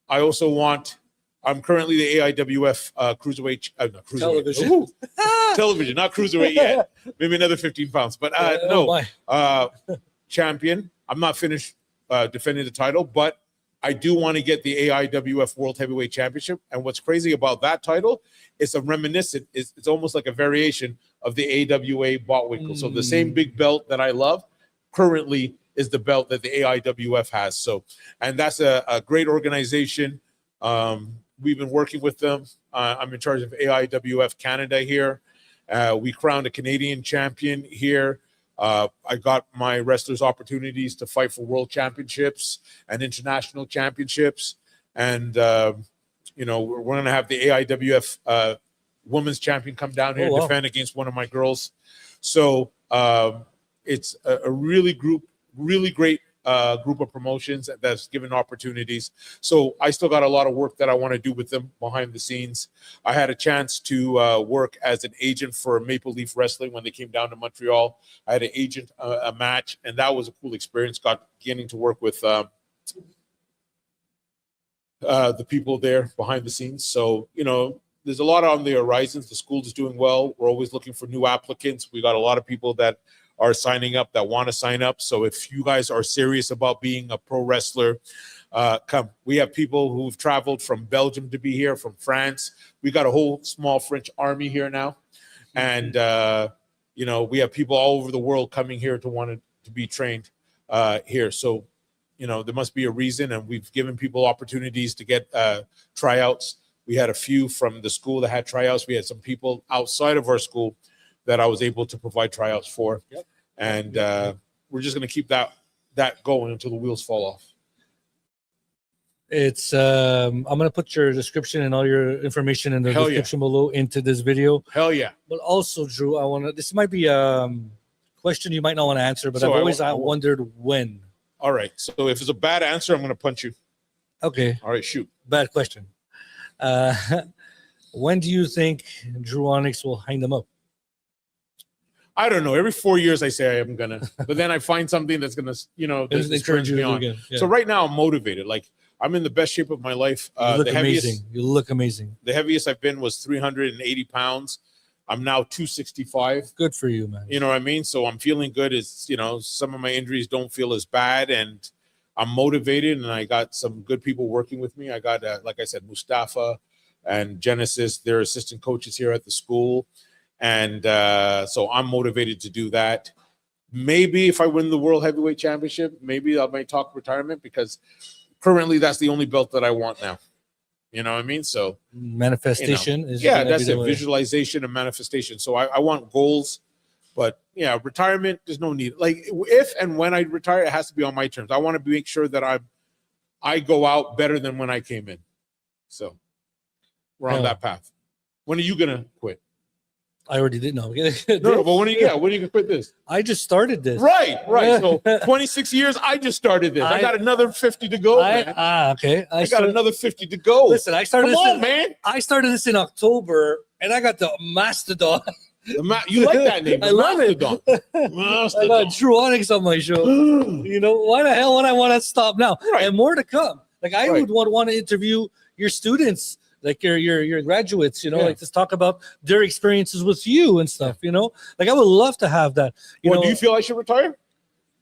also want. I'm currently the AIWF cruiserweight. Not cruiserweight.
Television.
Television, not cruiserweight yet. Maybe another 15 pounds, but champion. I'm not finished defending the title, but I do want to get the AIWF World Heavyweight Championship. And what's crazy about that title, it's a reminiscent. It's almost like a variation of the AWA Botwinkle. So the same big belt that I love currently is the belt that the AIWF has. So, and that's a great organization. We've been working with them. I'm in charge of AIWF Canada here. We crowned a Canadian champion here. I got my wrestlers opportunities to fight for world championships and international championships. And, we're going to have the AIWF women's champion come down here and defend against one of my girls. So it's a really great group of promotions that's given opportunities. So I still got a lot of work that I want to do with them behind the scenes. I had a chance to work as an agent for Maple Leaf Wrestling when they came down to Montreal. I had an agent, a match, and that was a cool experience. Getting to work with the people there behind the scenes. So, there's a lot on the horizons. The school is doing well. We're always looking for new applicants. We got a lot of people that are signing up, that want to sign up. So if you guys are serious about being a pro wrestler, come. We have people who've traveled from Belgium to be here, from France. We got a whole small French army here now. And, we have people all over the world coming here to want to be trained here. So, there must be a reason. And we've given people opportunities to get tryouts. We had a few from the school that had tryouts. We had some people outside of our school that I was able to provide tryouts for. Yep. And we're just going to keep that going until the wheels fall off.
It's I'm going to put your description and all your information in the description below into this video.
Hell yeah.
But also, Dru, this might be a question you might not want to answer, but I've always wondered when.
All right. So if it's a bad answer, I'm going to punch you.
Okay.
All right, shoot.
Bad question. When do you think Dru Onyx will hang them up?
I don't know. Every 4 years I say I'm gonna, but then I find something that's gonna, that turns me on. Yeah. So right now I'm motivated. Like, I'm in the best shape of my life.
You look amazing. You look amazing.
The heaviest I've been was 380 pounds. I'm now 265.
Good for you, man.
You know what I mean? So I'm feeling good. It's, some of my injuries don't feel as bad, and I'm motivated, and I got some good people working with me. I got, like I said, Mustafa and Genesis. They're assistant coaches here at the school. And so I'm motivated to do that. Maybe if I win the World Heavyweight Championship, maybe I might talk retirement, because currently that's the only belt that I want now. You know what I mean? So
manifestation is
that's it. Visualization and manifestation. So I want goals, but retirement, there's no need. Like, if and when I retire, it has to be on my terms. I want to make sure that I go out better than when I came in. So we're on that path. When are you gonna quit?
I already did know.
No, but when are you gonna quit this?
I just started this.
Right. So 26 years, I just started this. I got another 50 to go, man.
Okay.
I got another 50 to go.
Listen, I started
Come
this
on, man.
I started this in October, and I got the Mastodon.
You like that name?
I love
Mastodon.
it. I got Dru Onyx on my show. You know, why the hell would I want to stop now?
Right.
And more to come. Like I would want to interview your students, like your graduates, you know, like just talk about their experiences with you and stuff, you know. Like I would love to have that. You know,
do you feel I should retire?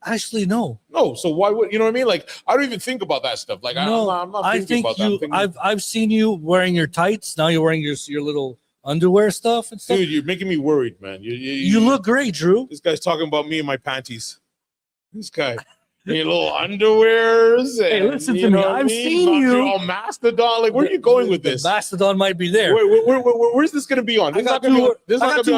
Actually, no.
No. So why would you know what I mean? Like I don't even think about that stuff. Like I'm not thinking about that.
I've seen you wearing your tights. Now you're wearing your little underwear stuff and stuff.
Dude, you're making me worried, man.
You look great, Drew.
This guy's talking about me and my panties. This guy. Your little underwears.
Hey, listen to me. I've seen you.
All Mastodon. Like, where are you going with this?
Mastodon might be there.
Where's this going to be on?
I got two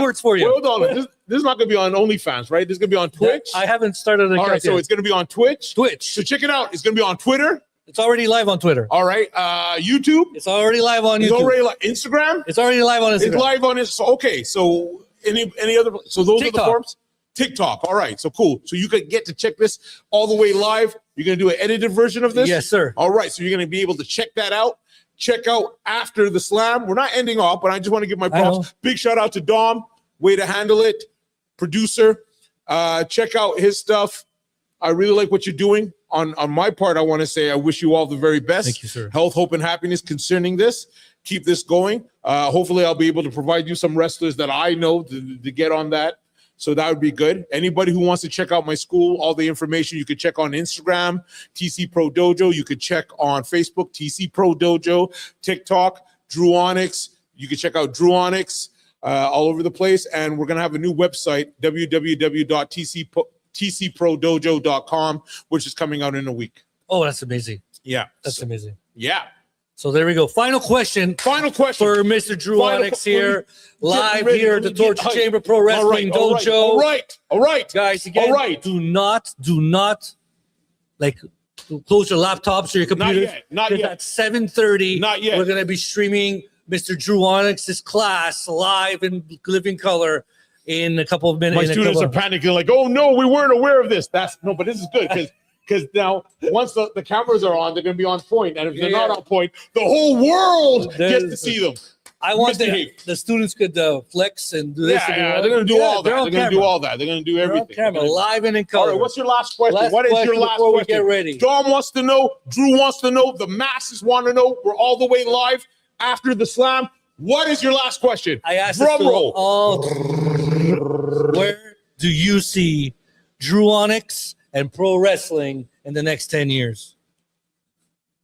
words for you.
Hold on. This is not going to be on OnlyFans, right? This is going to be on Twitch.
I haven't started.
All right, so it's going to be on Twitch.
So
check it out. It's going to be on Twitter.
It's already live on Twitter.
All right. YouTube.
It's already live on YouTube.
It's already Instagram.
It's already live on Instagram.
It's live on it. So okay. So any other? So those
TikTok.
are the forms. TikTok. All right. So cool. So you could get to check this all the way live. You're going to do an edited version of this?
Yes, sir.
All right. So you're going to be able to check that out. Check out after the slam. We're not ending off, but I just want to give my props. Big shout out to Dom. Way to handle it. Producer. Check out his stuff. I really like what you're doing. On my part, I want to say I wish you all the very best.
Thank you, sir.
Health, hope, and happiness concerning this. Keep this going. Hopefully, I'll be able to provide you some wrestlers that I know to get on that. So that would be good. Anybody who wants to check out my school, all the information you could check on Instagram, TC Pro Dojo. You could check on Facebook, TC Pro Dojo, TikTok, Dru Onyx. You can check out Dru Onyx all over the place. And we're going to have a new website, www.tcprodojo.com, which is coming out in a week.
Oh, that's amazing.
Yeah.
That's amazing.
Yeah.
So there we go. Final question for Mr. Dru Onyx here, live here at the Torture Chamber Pro Wrestling Dojo.
All right.
Guys, again, do not like close your laptops or your computers.
Not yet.
At 7:30,
Not yet.
We're going to be streaming Mr. Dru Onyx's class live in living color in a couple of minutes.
My students are panicking like, oh, no, we weren't aware of this. But this is good because now once the cameras are on, they're going to be on point. And if they're not on point, the whole world gets to see them.
I want the students could flex and do this.
Yeah, they're going to do all that. They're going to do all that. They're going to do everything.
Camera, live and in color.
All right, what's your last question? What is your last question?
We get ready.
Dom wants to know. Drew wants to know. The masses want to know. We're all the way live after the slam. What is your last question?
I asked
drum roll.
Where do you see Dru Onyx and pro wrestling in the next 10 years?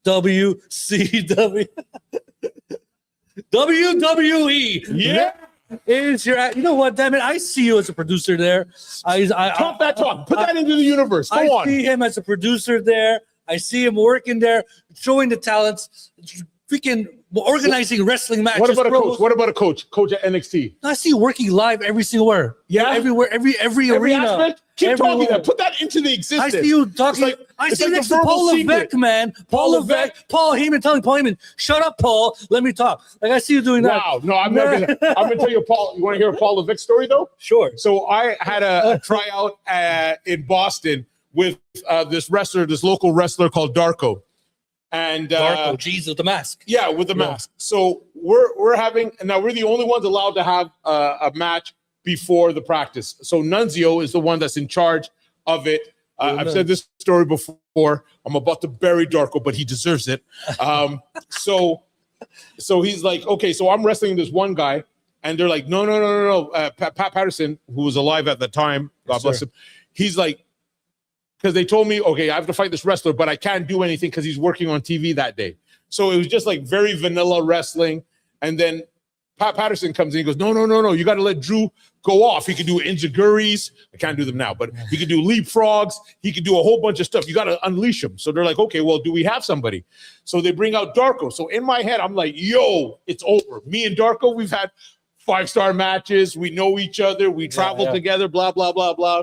WCW. WWE.
Yeah.
Is your, you know what, damn it, I see you as a producer there.
Talk that talk. Put that into the universe. Go on.
I see him as a producer there. I see him working there, showing the talents, freaking organizing wrestling matches.
What about a coach? What about a coach? Coach at NXT.
I see you working live every single where.
Yeah.
Everywhere, every arena.
Aspect? Keep talking that. Put that into the existence.
I see you talking. I see next to Paul Levesque, man. Paul Levesque. Paul Heyman telling Paul Heyman, shut up, Paul. Let me talk. Like I see you doing that.
Wow. No, I'm not gonna tell you Paul. You want to hear a Paul Levesque story though?
Sure.
So I had a tryout in Boston with this local wrestler called Darko. And
Darko, Jesus, with the mask.
Yeah, with the mask. So we're having, and now we're the only ones allowed to have a match before the practice. So Nunzio is the one that's in charge of it. I've said this story before. I'm about to bury Darko, but he deserves it. So he's like, okay, so I'm wrestling this one guy, and they're like, no. Pat Patterson, who was alive at the time, God bless him, he's like, because they told me, okay, I have to fight this wrestler, but I can't do anything because he's working on TV that day. So it was just like very vanilla wrestling. And then Pat Patterson comes in, he goes, no, you got to let Drew go off. He can do injiguris. I can't do them now, but he can do leapfrogs. He can do a whole bunch of stuff. You got to unleash him. So they're like, okay, well, do we have somebody? So they bring out Darko. So in my head, I'm like, yo, it's over. Me and Darko, we've had 5-star matches. We know each other. We traveled together, blah, blah, blah, blah.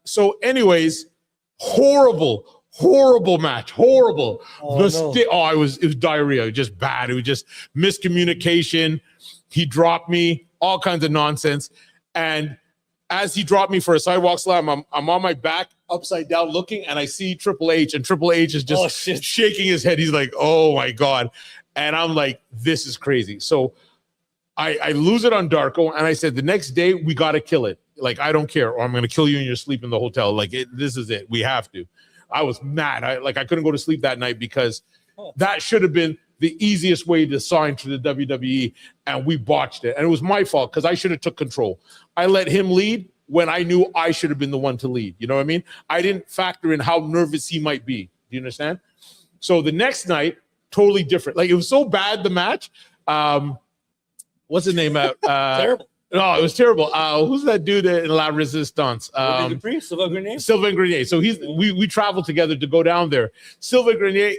So anyways, horrible Horrible match. Horrible.
Oh, no.
It was diarrhea. It was just bad. It was just miscommunication. He dropped me, all kinds of nonsense. And as he dropped me for a sidewalk slam, I'm on my back, upside down looking, and I see Triple H, and Triple H is just shaking his head. He's like, oh my God. And I'm like, this is crazy. So I lose it on Darko, and I said, the next day, we got to kill it. Like, I don't care, or I'm going to kill you in your sleep in the hotel. Like, this is it. We have to. I was mad. I couldn't go to sleep that night because that should have been the easiest way to sign to the WWE, and we botched it. And it was my fault because I should have took control. I let him lead when I knew I should have been the one to lead. You know what I mean? I didn't factor in how nervous he might be. Do you understand? So the next night, totally different. Like, it was so bad, the match. What's his name?
Terrible.
No, it was terrible. Who's that dude in La Resistance? Sylvain Grenier. So we traveled together to go down there. Sylvain Grenier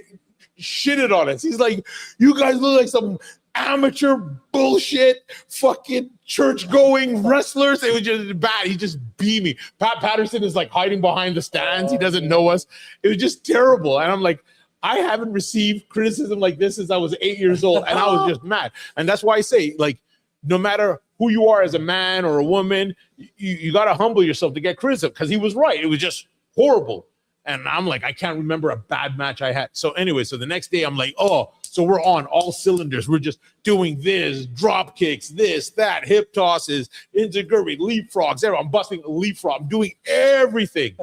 shitted on us. He's like, you guys look like some amateur bullshit fucking church-going wrestlers. It was just bad. He just beat me. Pat Patterson is like hiding behind the stands. He doesn't know us. It was just terrible. And I'm like, I haven't received criticism like this since I was 8 years old, and I was just mad. And that's why I say, like, no matter who you are as a man or a woman, you got to humble yourself to get criticism, because he was right. It was just horrible. And I'm like, I can't remember a bad match I had. So anyway, so the next day I'm like, oh, so we're on all cylinders. We're just doing this, drop kicks, this, that, hip tosses, enziguri, leapfrogs. I'm busting a leapfrog. I'm doing everything.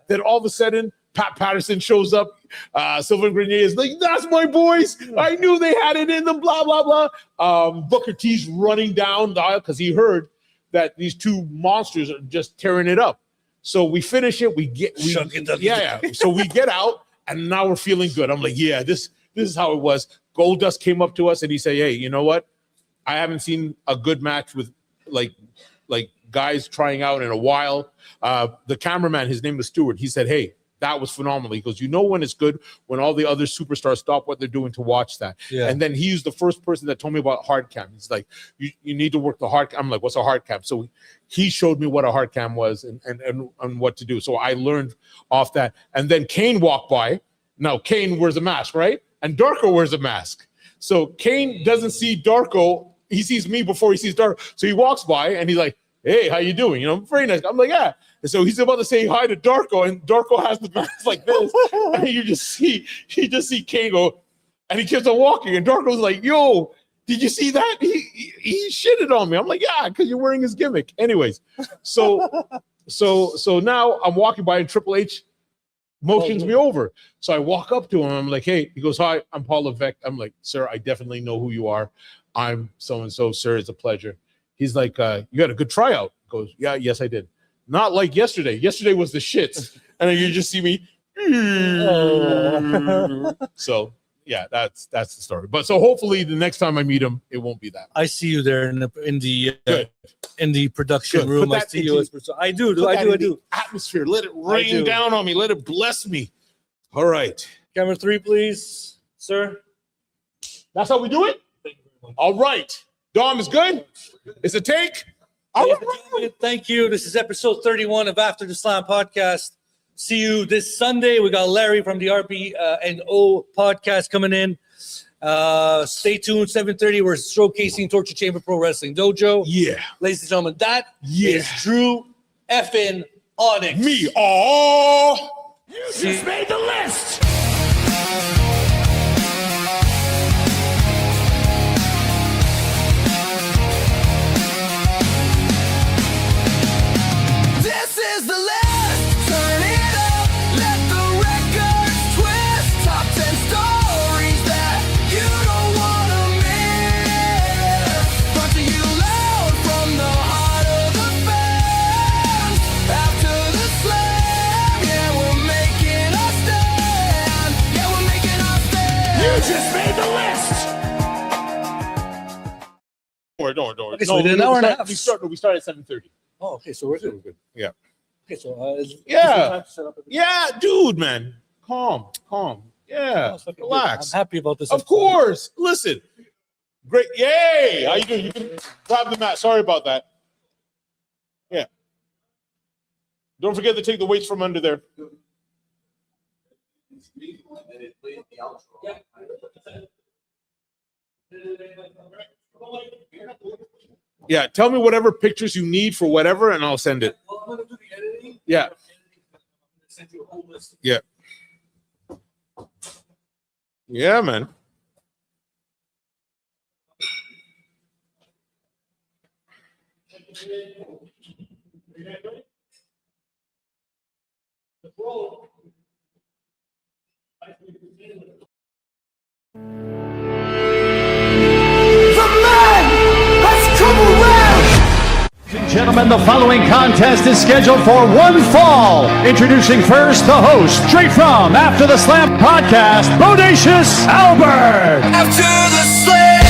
Then all of a sudden, Pat Patterson shows up. Sylvain Grenier is like, that's my boys. I knew they had it in them, blah, blah, blah. Booker T's running down the aisle because he heard that these two monsters are just tearing it up. So we finish it. So we get out, and now we're feeling good. I'm like, yeah, this is how it was. Goldust came up to us, and he said, hey, you know what? I haven't seen a good match with like guys trying out in a while. The cameraman, his name was Stewart. He said, hey, that was phenomenal. He goes, you know when it's good? When all the other superstars stop what they're doing to watch that. Yeah. And then he was the first person that told me about hard cam. He's like, you need to work the hard cam. I'm like, what's a hard cam? So he showed me what a hard cam was and what to do. So I learned off that. And then Kane walked by. Now, Kane wears a mask, right? And Darko wears a mask. So Kane doesn't see Darko. He sees me before he sees Darko. So he walks by, and he's like, hey, how you doing? You know, very nice. I'm like, yeah. And so he's about to say hi to Darko, and Darko has the mask like this. And you just see Kane go, and he keeps on walking. And Darko's like, yo, did you see that? He shitted on me. I'm like, yeah, because you're wearing his gimmick. Anyways, so now I'm walking by, and Triple H motions me over. So I walk up to him. I'm like, hey, he goes, hi, I'm Paul Levesque. I'm like, sir, I definitely know who you are. I'm so-and-so, sir. It's a pleasure. He's like, you had a good tryout. Goes, yeah, yes, I did. Not like yesterday. Yesterday was the shits. And then you just see me. So yeah, that's the story. But so hopefully the next time I meet him, it won't be that.
I see you there in the production room. I see you. I do.
Atmosphere. Let it rain down on me. Let it bless me. All right.
Camera 3, please, sir.
That's how we do it? All right. Dom is good. It's a take.
Thank you. This is episode 31 of After the Slam podcast. See you this Sunday. We got Larry from the RB and O podcast coming in. Stay tuned. 7:30. We're showcasing Torture Chamber Pro Wrestling Dojo.
Yeah,
ladies and gentlemen, that is Dru effing Onyx.
Me. Oh, you just made the list. Don't.
Okay, so we did an hour and a half.
We start at 7:30.
Oh, okay, so we're good.
Yeah.
Okay, so
yeah, dude, man, calm. Yeah, relax.
I'm happy about this.
Of course. Listen, great. Yay! How you doing? You can grab the mat. Sorry about that. Yeah. Don't forget to take the weights from under there. Yeah, tell me whatever pictures you need for whatever, and I'll send it.
Well, I'm gonna do the editing.
Yeah.
I'm gonna send you a whole list.
Yeah. Yeah, man.
The man has come around.
Ladies and gentlemen, the following contest is scheduled for one fall. Introducing first the host, straight from After the Slam podcast, Bodacious Albert.
After the slam.